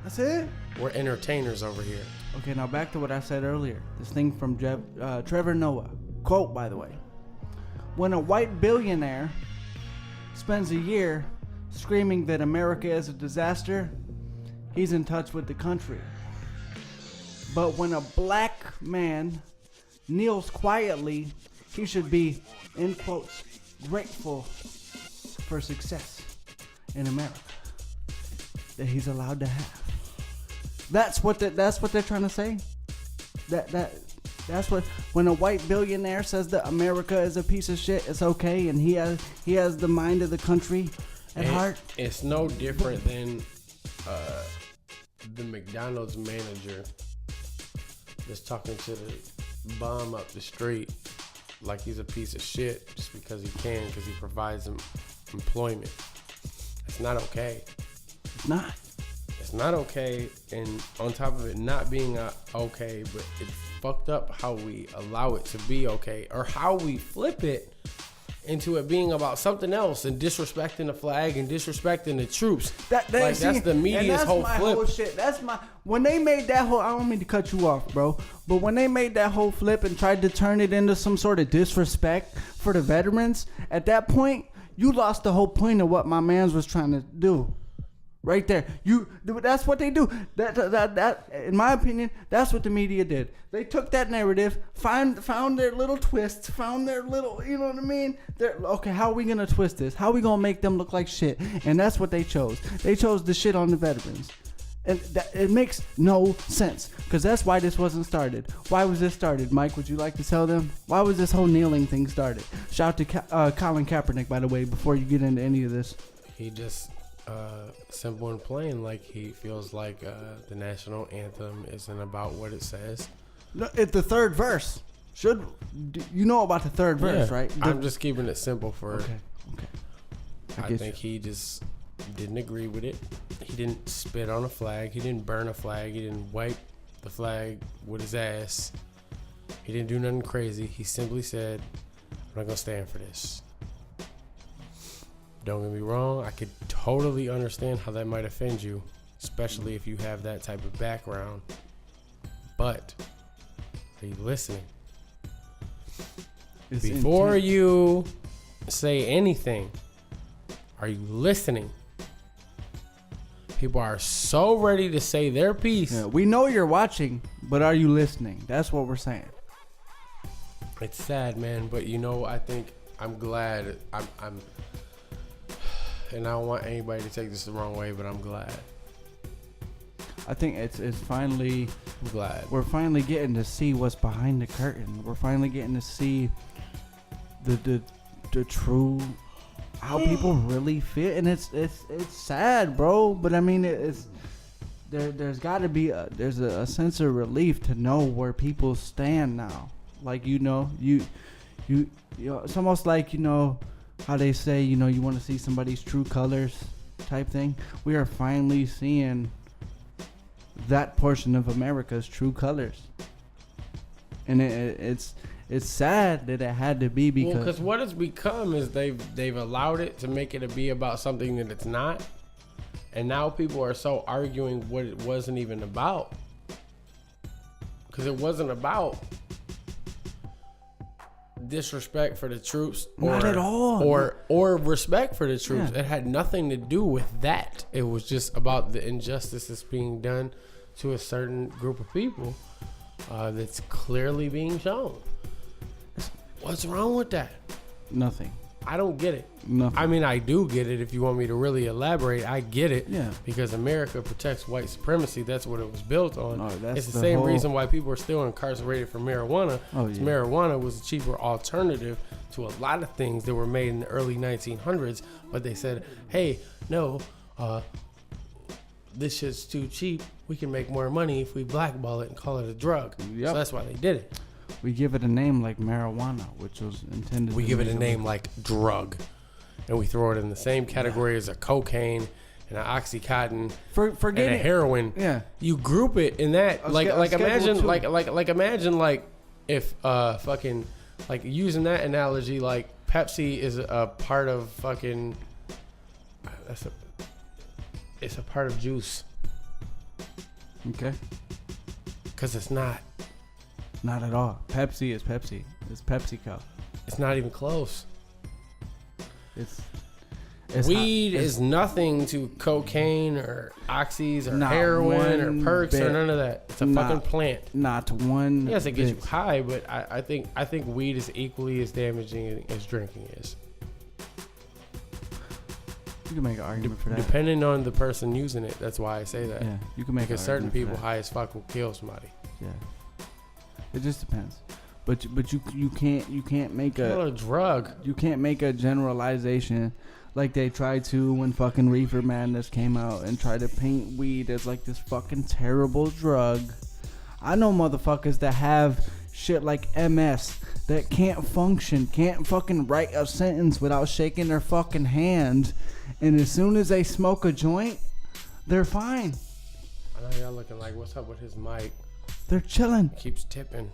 That's it. We're entertainers over here. Okay, now back to what I said earlier. This thing from Trevor Noah. Quote, by the way. When a white billionaire spends a year screaming that America is a disaster, he's in touch with the country. But when a black man kneels quietly, he should be, in quotes, grateful for success in America that he's allowed to have. That's what they're trying to say. That's what, when a white billionaire says that America is a piece of shit, it's okay, and he has the mind of the country at heart. It's no different than the McDonald's manager that's talking to the bum up the street like he's a piece of shit just because he can, because he provides him employment. It's not okay. It's not. It's not okay, and on top of it not being okay, but it's fucked up how we allow it to be okay, or how we flip it into it being about something else and disrespecting the flag and disrespecting the troops. That's the media's whole flip. Whole shit. When they made that whole, I don't mean to cut you off, bro, but when they made that whole flip and tried to turn it into some sort of disrespect for the veterans, at that point, you lost the whole point of what my mans was trying to do. Right there, that's what they do. That, in my opinion, that's what the media did. They took that narrative, found their little twists, found their little, you know what I mean? Okay, how are we gonna twist this? How are we gonna make them look like shit? And that's what they chose. They chose the shit on the veterans, and it makes no sense, because that's why this wasn't started. Why was this started, Mike? Would you like to tell them why was this whole kneeling thing started? Shout out to Colin Kaepernick, by the way, before you get into any of this. He just. Simple and plain, like he feels like the national anthem isn't about what it says. No, it's the third verse. You know about the third verse, right? I'm just keeping it simple for. Okay. I think he just didn't agree with it. He didn't spit on a flag. He didn't burn a flag. He didn't wipe the flag with his ass. He didn't do nothing crazy. He simply said, "I'm not gonna stand for this." Don't get me wrong, I could totally understand how that might offend you, especially if you have that type of background. But are you listening? Before you say anything, are you listening? People are so ready to say their piece. Yeah, we know you're watching, but are you listening? That's what we're saying. It's sad, man, but I think I'm glad. I'm and I don't want anybody to take this the wrong way, but I'm glad. I think it's finally. I'm glad we're finally getting to see what's behind the curtain. We're finally getting to see the true how people really feel, and it's sad, bro. But I mean, there's got to be there's a sense of relief to know where people stand now. Like you it's almost like how they say, you want to see somebody's true colors type thing. We are finally seeing that portion of America's true colors. And it's sad that it had to be because what it's become is they've allowed it to make it be about something that it's not. And now people are so arguing what it wasn't even about. Because it wasn't about disrespect for the troops, not at all, or respect for the troops. Yeah. It had nothing to do with that. It was just about the injustices being done to a certain group of people that's clearly being shown. What's wrong with that? Nothing. I don't get it. Nothing. I mean, I do get it. If you want me to really elaborate, I get it. Yeah. Because America protects white supremacy. That's what it was built on. That's it's the same reason why people are still incarcerated for marijuana. Marijuana was a cheaper alternative to a lot of things that were made in the early 1900s. But they said, hey, no, this shit's too cheap. We can make more money if we blackball it and call it a drug. Yep. So that's why they did it. We give it a name like marijuana, which was intended. We give it a name like drug. and we throw it in the same category as a cocaine and an oxycontin Forget and a it. heroin. Yeah. You group it in that imagine Schedule if fucking like using that analogy, like Pepsi is a part of fucking it's a part of juice. Okay. Cause it's not. Not at all. Pepsi is Pepsi. It's PepsiCo. It's not even close. It's weed hot. is nothing to cocaine or oxys or Not heroin or one perks bit. or none of that. It's a Not fucking plant. Not one. Yes, it gets you bit. high, but I think weed is equally as damaging as drinking is. You can make an argument for that. Depending on the person using it, that's why I say that. Yeah, you can make Because an certain argument people for that. high as fuck will kill somebody. Yeah. It just depends. But you can't make Kill a drug. you can't make a generalization like they tried to when fucking Reefer Madness came out and tried to paint weed as like this fucking terrible drug. I know motherfuckers that have shit like MS that can't function, can't fucking write a sentence without shaking their fucking hand, and as soon as they smoke a joint, they're fine. I know y'all looking like, what's up with his mic? They're chilling. Keeps tipping.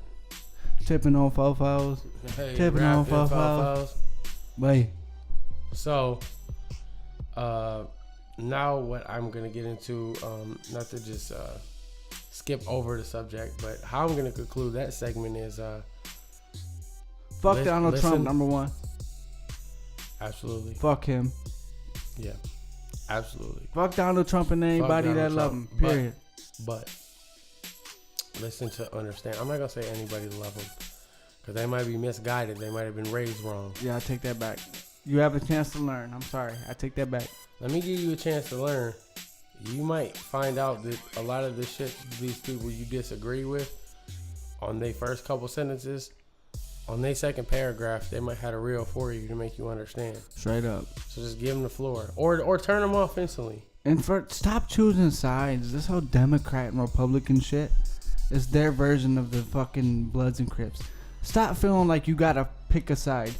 Tipping on fofos. Hey, Tipping rap on them fofos. fofos. Wait. So, now what I'm gonna get into, not to just skip over the subject, but how I'm gonna conclude that segment is Fuck Donald Trump, listen. number one. Absolutely, Fuck him. yeah, absolutely. Fuck Donald Trump and anybody Donald that love him. Trump, but- Period. But listen to understand. I'm not gonna say anybody love them because they might be misguided. They might have been raised wrong. Yeah, I take that back. You have a chance to learn. I'm sorry. I take that back. Let me give you a chance to learn. You might find out that a lot of the shit these people you disagree with on their first couple sentences, on their second paragraph, they might have a reel for you to make you understand. Straight up. So just give them the floor, or turn them off instantly. And stop choosing sides. This whole Democrat and Republican shit is their version of the fucking Bloods and Crips. Stop feeling like you gotta pick a side.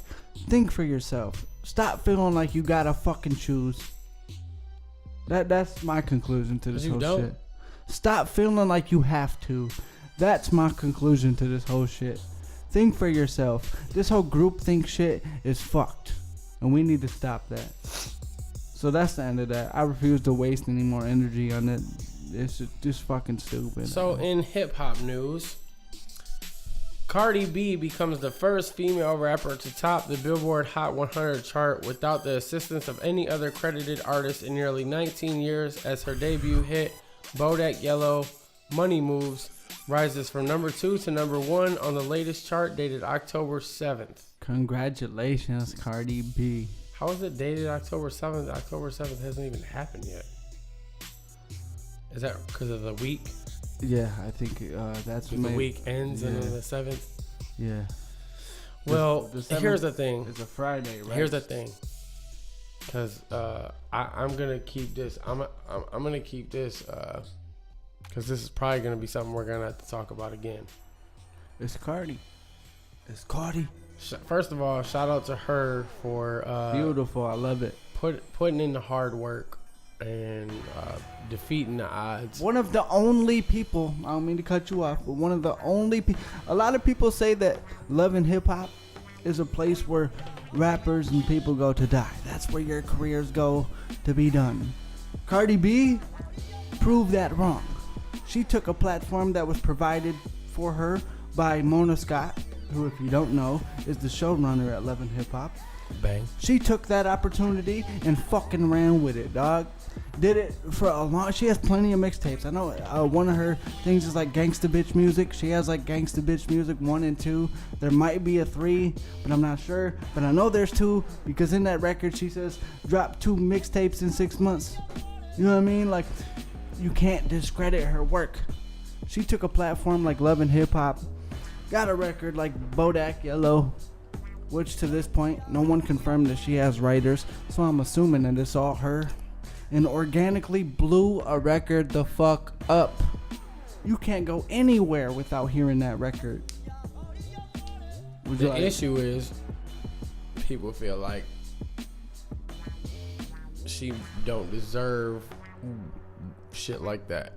Think for yourself. Stop feeling like you gotta fucking choose. That's my conclusion to this You whole don't. shit. Stop feeling like you have to. That's my conclusion to this whole shit. Think for yourself. This whole groupthink shit is fucked, and we need to stop that. So that's the end of that. I refuse to waste any more energy on it. It's just fucking stupid. So in hip hop news, Cardi B becomes the first female rapper to top the Billboard Hot 100 chart without the assistance of any other credited artist in nearly 19 years, as her debut hit, Bodak Yellow, Money Moves, rises from number 2 to number 1 on the latest chart dated October 7th. Congratulations, Cardi B. How is it dated October 7th? October 7th hasn't even happened yet. Is that because of the week? Yeah, I think that's The week ends and then Yeah. the 7th? Yeah. Well, The 7th here's the thing. It's a Friday, right? Here's the thing. Because I'm going to keep this. I'm going to keep this because this is probably going to be something we're going to have to talk about again. It's Cardi. It's Cardi. First of all, shout out to her for Beautiful. I love it. putting in the hard work and defeating the odds. One of the only people, I don't mean to cut you off, but one of the only people, a lot of people say that Love and Hip Hop is a place where rappers and people go to die. That's where your careers go to be done. Cardi B proved that wrong. She took a platform that was provided for her by Mona Scott, who, if you don't know, is the showrunner at Love and Hip Hop. Bang. She took that opportunity and fucking ran with it, dog. Did it for a long. She has plenty of mixtapes. I know one of her things is like Gangsta Bitch Music. She has like Gangsta Bitch Music 1 and 2. There might be a 3, but I'm not sure. But I know there's 2 because in that record she says drop 2 mixtapes in 6 months. You know what I mean? Like, you can't discredit her work. She took a platform like Love and Hip Hop, got a record like Bodak Yellow, which to this point no one confirmed that she has writers, so I'm assuming that it's all her, and organically blew a record the fuck up. You can't go anywhere without hearing that record. The issue is people feel like she don't deserve shit like that.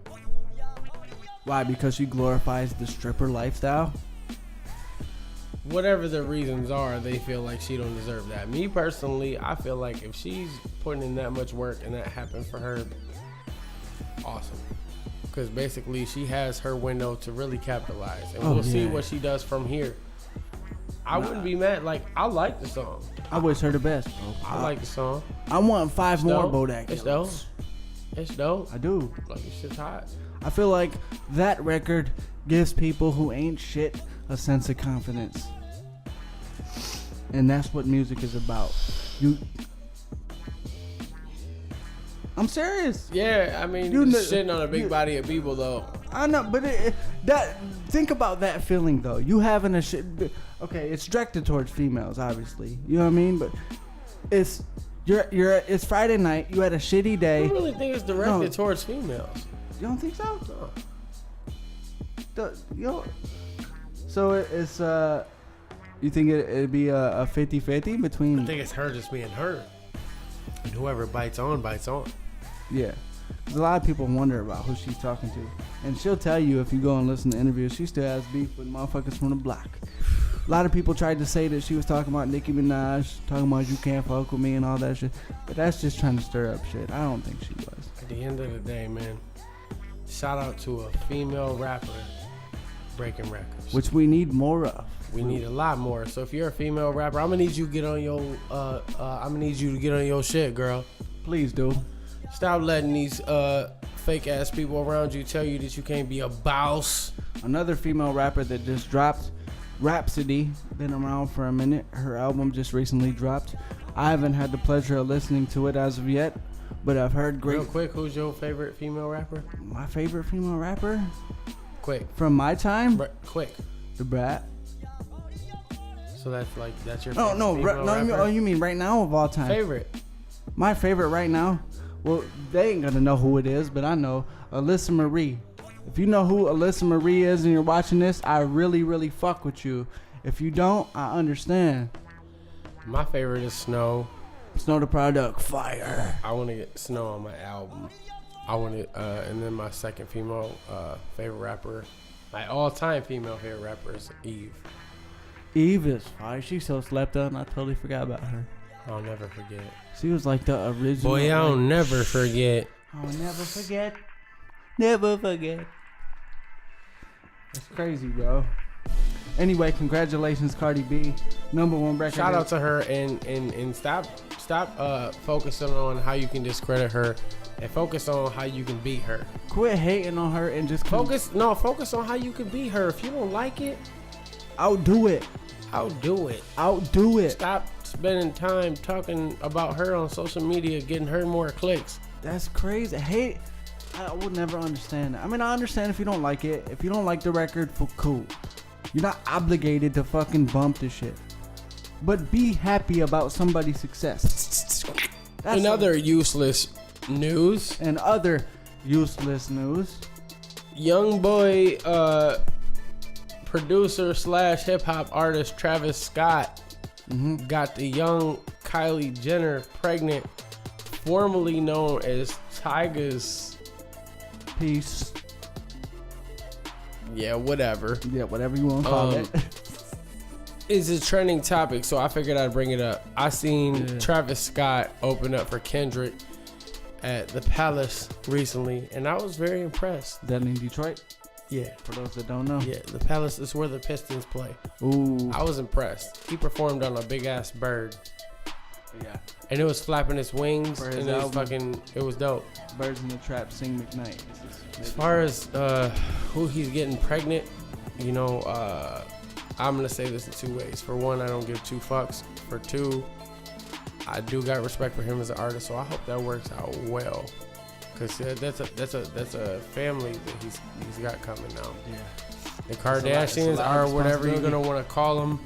Why? Because she glorifies the stripper lifestyle? Whatever the reasons are, they feel like she don't deserve that. Me personally, I feel like if she's putting in that much work and that happened for her, awesome. Because basically she has her window to really capitalize. And we'll see what she does from here. I wouldn't be mad. Like, I like the song. I wish her the best, bro. I like the song. I want 5 more dope. Bodak It's Yellows. dope. It's dope. I do. Like, this shit's hot. I feel like that record gives people who ain't shit a sense of confidence. And that's what music is about. I'm serious. Yeah, I mean, You kn- shitting on a big you- body of people, though. I know, but think about that feeling though. You having a shit. Okay, it's directed towards females, obviously. You know what I mean? But it's it's Friday night. You had a shitty I day. don't really think it's directed No. towards females. You don't think so? No. So it's you think it'd be a 50-50 I between? think it's her just being her. And whoever bites on, bites on. Yeah. 'Cause a lot of people wonder about who she's talking to. And she'll tell you if you go and listen to interviews, she still has beef with motherfuckers from the block. A lot of people tried to say that she was talking about Nicki Minaj, talking about you can't fuck with me and all that shit. But that's just trying to stir up shit. I don't think she was. At the end of the day, man, shout out to a female rapper breaking records. Which we need more of. We need a lot more. So if you're a female rapper, I'm gonna need you to get on your shit, girl. Please do. Stop letting these fake ass people around you tell you that you can't be a boss. Another female rapper that just dropped, Rhapsody, been around for a minute. Her album just recently dropped. I haven't had the pleasure of listening to it as of yet, but I've heard great. Real quick, who's your favorite female rapper? My favorite female rapper Quick, from my time, quick. The Brat. So that's your Oh favorite no, female rapper? you mean right now of all time? Favorite. My favorite right now. Well, they ain't gonna know who it is, but I know Alyssa Marie. If you know who Alyssa Marie is and you're watching this, I really, really fuck with you. If you don't, I understand. My favorite is Snow. Snow the Product, fire. I want to get Snow on my album. I want to, and then my second female favorite rapper, my all-time female favorite rapper is Eve. Eve is fire. She's so slept on. I totally forgot about her. I'll never forget. She was like the original. Boy, I'll never forget. I'll never forget. Never forget. That's crazy, bro. Anyway, congratulations, Cardi B. #1 record. Shout out to her and stop focusing on how you can discredit her and focus on how you can beat her. Quit hating on her and just Focus on how you can beat her. If you don't like it, outdo it. outdo it. Outdo it. Stop spending time talking about her on social media, getting her more clicks. That's crazy. I would never understand that. I mean, I understand if you don't like it. If you don't like the record, cool. You're not obligated to fucking bump the shit. But be happy about somebody's success. That's In other useless news, and other useless news. young boy producer / hip hop artist Travis Scott got the young Kylie Jenner pregnant, formerly known as Tyga's. Peace. Yeah, whatever. Yeah, whatever you want to call it. It's a trending topic, so I figured I'd bring it up. I seen Travis Scott open up for Kendrick at the Palace recently, and I was very impressed. That in Detroit? Yeah. For those that don't know. Yeah, the Palace is where the Pistons play. Ooh. I was impressed. He performed on a big ass bird. Yeah. And it was flapping its wings, For his and album. it was dope. Birds in the Trap, Sing McKnight. As far as who he's getting pregnant, I'm gonna say this in two ways. For one, I don't give two fucks. For two, I do got respect for him as an artist, so I hope that works out well. Cause that's a family that he's got coming now. Yeah. The It's a lot Kardashians of are whatever you're responsibility. gonna want to call them.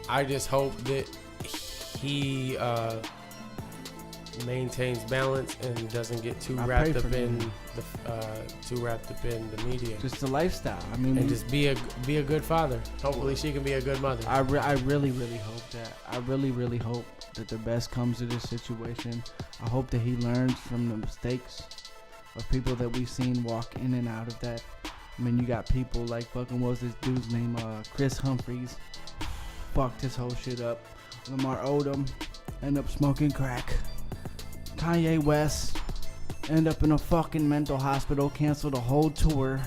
I just hope that he maintains balance and doesn't get too I wrapped pray up for in them. the media. Just the lifestyle. I mean, And just be a good father. Hopefully, she can be a good mother. I really hope that. I really hope that the best comes to this situation. I hope that he learns from the mistakes of people that we've seen walk in and out of that. I mean, you got people like fucking, what's this dude's name? Chris Humphries. Fucked his whole shit up. Lamar Odom end up smoking crack. Kanye West end up in a fucking mental hospital, cancel the whole tour.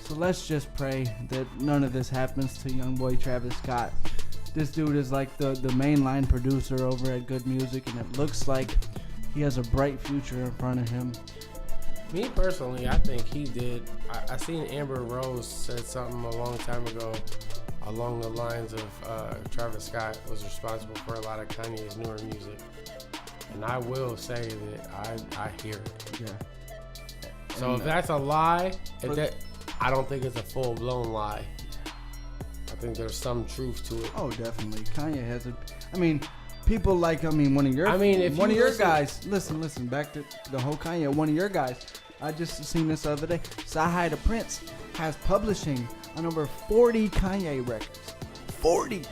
So let's just pray that none of this happens to young boy Travis Scott. This dude is like the mainline producer over at Good Music, and it looks like he has a bright future in front of him. Me personally, I think he did. I seen Amber Rose said something a long time ago along the lines of Travis Scott was responsible for a lot of Kanye's newer music. And I will say that I hear it. Yeah. So if that's a lie, I don't think it's a full-blown lie. I think there's some truth to it. Oh, definitely. Kanye has I mean, people like, one of your guys. Listen, back to the whole Kanye. One of your guys. I just seen this the other day. Sahai the Prince has publishing on over 40 Kanye records. 40,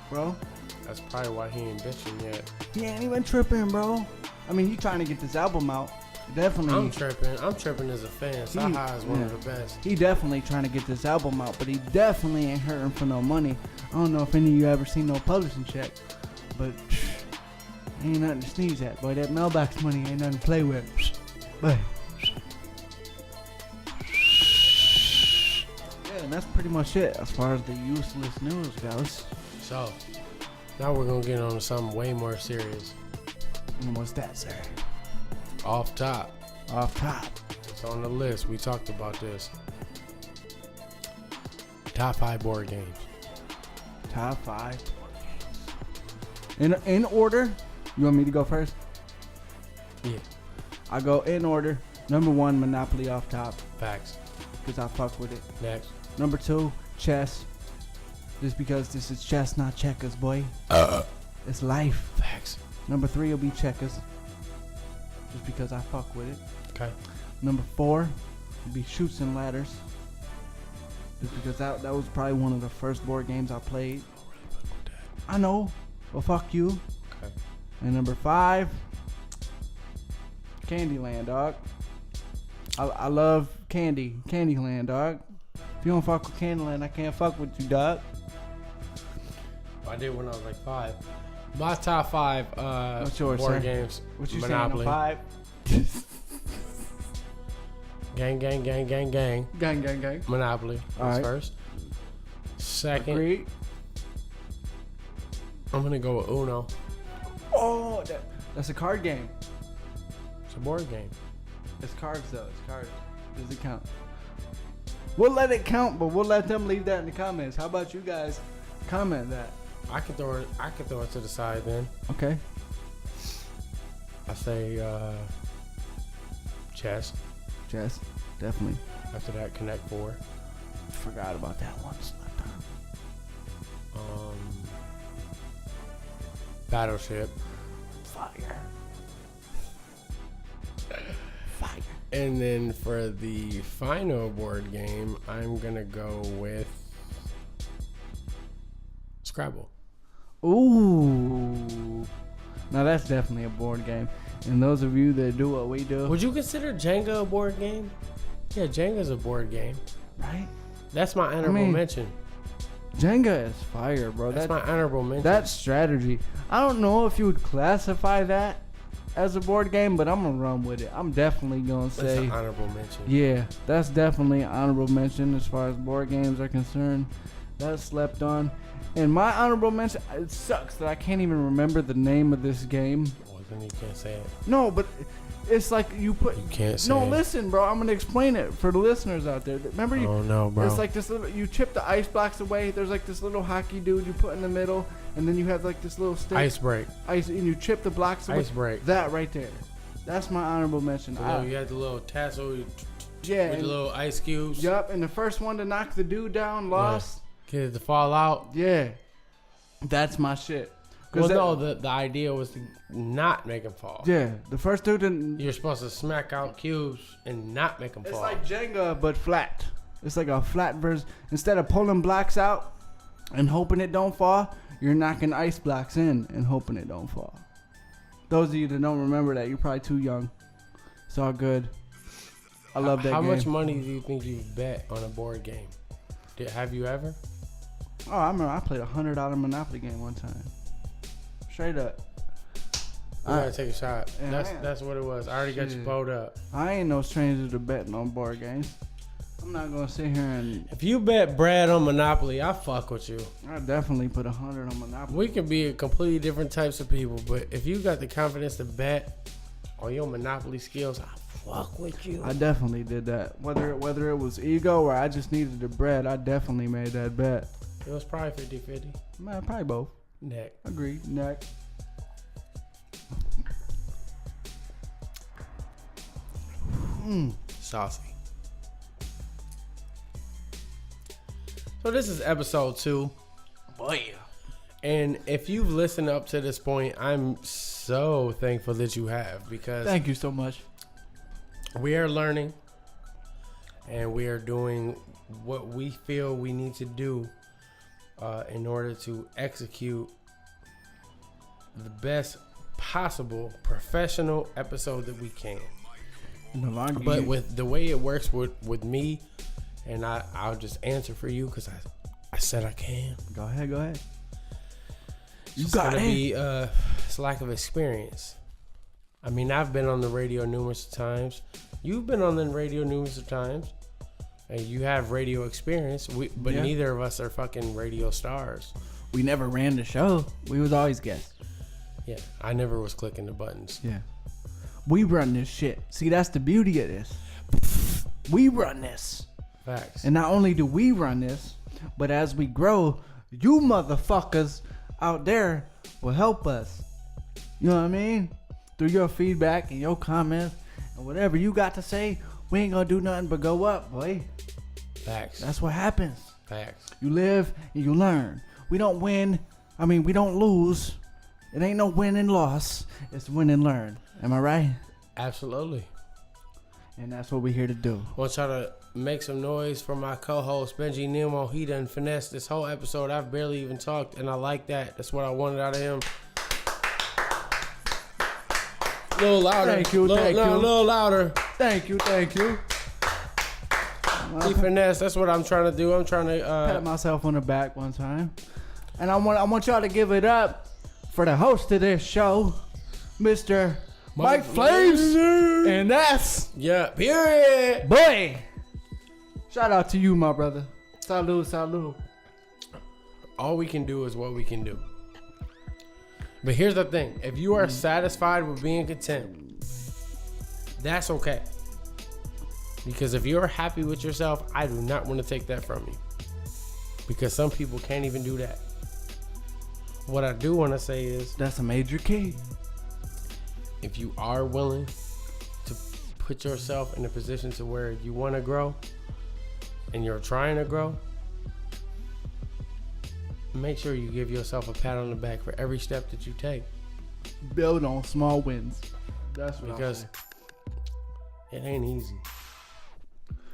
bro. That's probably why he ain't bitching yet. He ain't even tripping, bro. I mean, he trying to get this album out. Definitely. I'm tripping as a fan. Sahai is one of the best. He definitely trying to get this album out, but he definitely ain't hurting for no money. I don't know if any of you ever seen no publishing check, but ain't nothing to sneeze at, boy. That mailbox money ain't nothing to play with. But yeah, and that's pretty much it as far as the useless news goes. So now we're gonna get on to something way more serious. And what's that, sir? Off top. It's on the list. We talked about this. Top 5 board games. Top 5 board games. In order? You want me to go first? Yeah. I go in order. Number 1, Monopoly off top. Facts. Because I fuck with it. Next. Number 2, chess. Just because this is chess, not checkers, boy. It's life. Facts. Number 3 will be checkers. Just because I fuck with it. Okay. Number 4 will be Chutes and Ladders. Just because that was probably one of the first board games I played. I know. Well, fuck you. Okay. And number 5, Candyland, dog. I love Candyland, dog. If you don't fuck with Candyland, I can't fuck with you, dog. I did when I was like 5. My top 5 What's yours, board sir? games. What you Monopoly. saying? 5. Gang. Gang. Monopoly. All That's right. first. Second, Agreed. I'm gonna go with Uno. Oh, that's a card game. It's a board game. It's cards though. It's cards. Does it count? We'll let it count, but we'll let them leave that in the comments. How about you guys comment that? I can throw it to the side then. Okay. I say chess. Chess, definitely. After that, Connect 4. Forgot about that one. Slept on. Battleship. Fire. And then for the final board game, I'm gonna go with Scrabble. Ooh. Now that's definitely a board game. And those of you that do what we do, Would you consider Jenga a board game? Yeah, Jenga's a board game. right? That's my honorable mention. Jenga is fire, bro. That's my honorable mention. That strategy. I don't know if you would classify that as a board game, but I'm gonna run with it. I'm definitely gonna That's say, an honorable mention. yeah, that's definitely an honorable mention as far as board games are concerned. That's slept on. And my honorable mention, it sucks that I can't even remember the name of this game. Well, then you can't say it. No, but it's like you put. You can't say No, it. listen, bro. I'm gonna explain it for the listeners out there. Remember, you. Oh no, bro. It's like this little. You chip the ice blocks away. There's like this little hockey dude you put in the middle, and then you have like this little stick. Ice break. Ice, and you chip the blocks away. Ice break. That right there. That's my honorable mention. You had the little tassel Yeah. with the little ice cubes. Yup. And the first one to knock the dude down lost. Kids to fall out. Yeah. That's my shit. Well, no, the idea was to not make them fall. Yeah, the first two didn't. You're supposed to smack out cubes and not make them It's fall. like Jenga, but flat. It's like a flat version. Instead of pulling blocks out and hoping it don't fall, you're knocking ice blocks in and hoping it don't fall. Those of you that don't remember that, you're probably too young. It's all good. I love that How game. much money do you think you've bet on a board game? Have you ever? Oh, I remember I played a $100 Monopoly game one time. Straight up. You gotta take a shot. Yeah, That's what it was. I already got you Shit. pulled up. I ain't no stranger to betting on board games. I'm not gonna sit here and. If you bet Brad on Monopoly, I fuck with you. I definitely put 100 on Monopoly. We can be completely different types of people, but if you got the confidence to bet on your Monopoly skills, I fuck with you. I definitely did that. Whether it was ego or I just needed the bread, I definitely made that bet. It was probably 50-50. Man, probably both. Neck. Agreed. Next. Saucy. So this is episode 2. Boy. And if you've listened up to this point, I'm so thankful that you have, because Thank you so much. we are learning and we are doing what we feel we need to do in order to execute the best possible professional episode that we can. No longer. But with the way it works with me, and I'll just answer for you because I said I can. Go ahead. You It's got gonna it. be it's lack of experience. I mean, I've been on the radio numerous times. You've been on the radio numerous times, and you have radio experience. But Yeah. neither of us are fucking radio stars. We never ran the show. We was always guests. Yeah, I never was clicking the buttons. Yeah. We run this shit. See, that's the beauty of this. We run this. Facts. And not only do we run this, but as we grow, you motherfuckers out there will help us. You know what I mean? Through your feedback and your comments and whatever you got to say, we ain't gonna do nothing but go up, boy. Facts. That's what happens. Facts. You live and you learn. We don't win. We don't lose. It ain't no win and loss. It's win and learn. Am I right? Absolutely. And that's what we're here to do. I want y'all to make some noise for my co-host Benji Nemo. He done finessed this whole episode. I've barely even talked, and I like that. That's what I wanted out of him. A little louder. Thank you. A little louder. Thank you. He finessed. That's what I'm trying to do. I'm trying to Pat myself on the back one time. And I want y'all to give it up for the host of this show, Mr. Mike Flamez. And that's yeah. Period. boy. Shout out to you, my brother. Salud. All we can do is what we can do. But here's the thing. If you are satisfied with being content, that's okay. Because if you're happy with yourself, I do not want to take that from you. Because some people can't even do that. What I do want to say is, That's a major key. if you are willing to put yourself in a position to where you want to grow and you're trying to grow, make sure you give yourself a pat on the back for every step that you take. Build on small wins. That's what Because it ain't easy.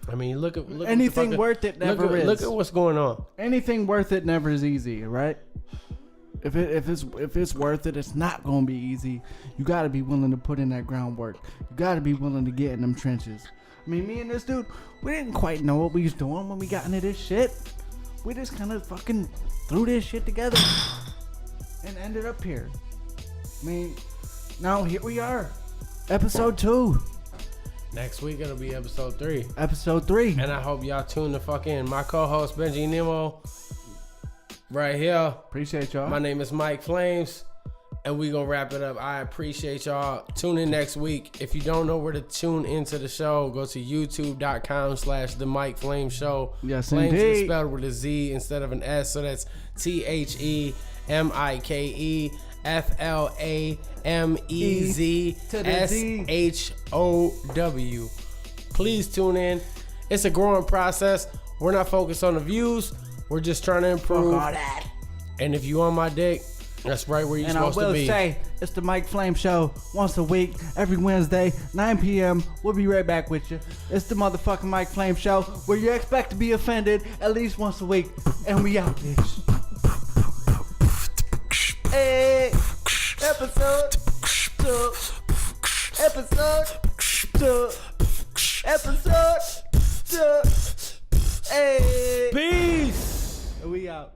I mean, look at anything worth it never is. Look at what's going on. Anything worth it never is easy, right? If it's worth it, it's not gonna be easy. You gotta be willing to put in that groundwork. You gotta be willing to get in them trenches. I mean, me and this dude, we didn't quite know what we was doing when we got into this shit. We just kind of fucking threw this shit together and ended up here. I mean, now here we are, episode 2. Next week it'll be episode 3. Episode 3. And I hope y'all tune the fuck in. My co-host Benji Nemo, right here. Appreciate y'all. My name is Mike Flamez, and we gonna wrap it up. I appreciate y'all. Tune in next week. If you don't know where to tune into the show, go to youtube.com/The Mike Flamez Show. Yes, Flamez is indeed. spelled with a Z instead of an S, so that's TheMikeFlamezShow. Please tune in. It's a growing process. We're not focused on the views. We're just trying to improve. Fuck all that. And if you on my dick, That's right where you're And I supposed to will be. say, it's the Mike Flame Show once a week, every Wednesday, 9 p.m. We'll be right back with you. It's the motherfucking Mike Flame Show where you expect to be offended at least once a week. And we out, bitch. Hey, episode 2. Episode 2. Hey. Peace. We out.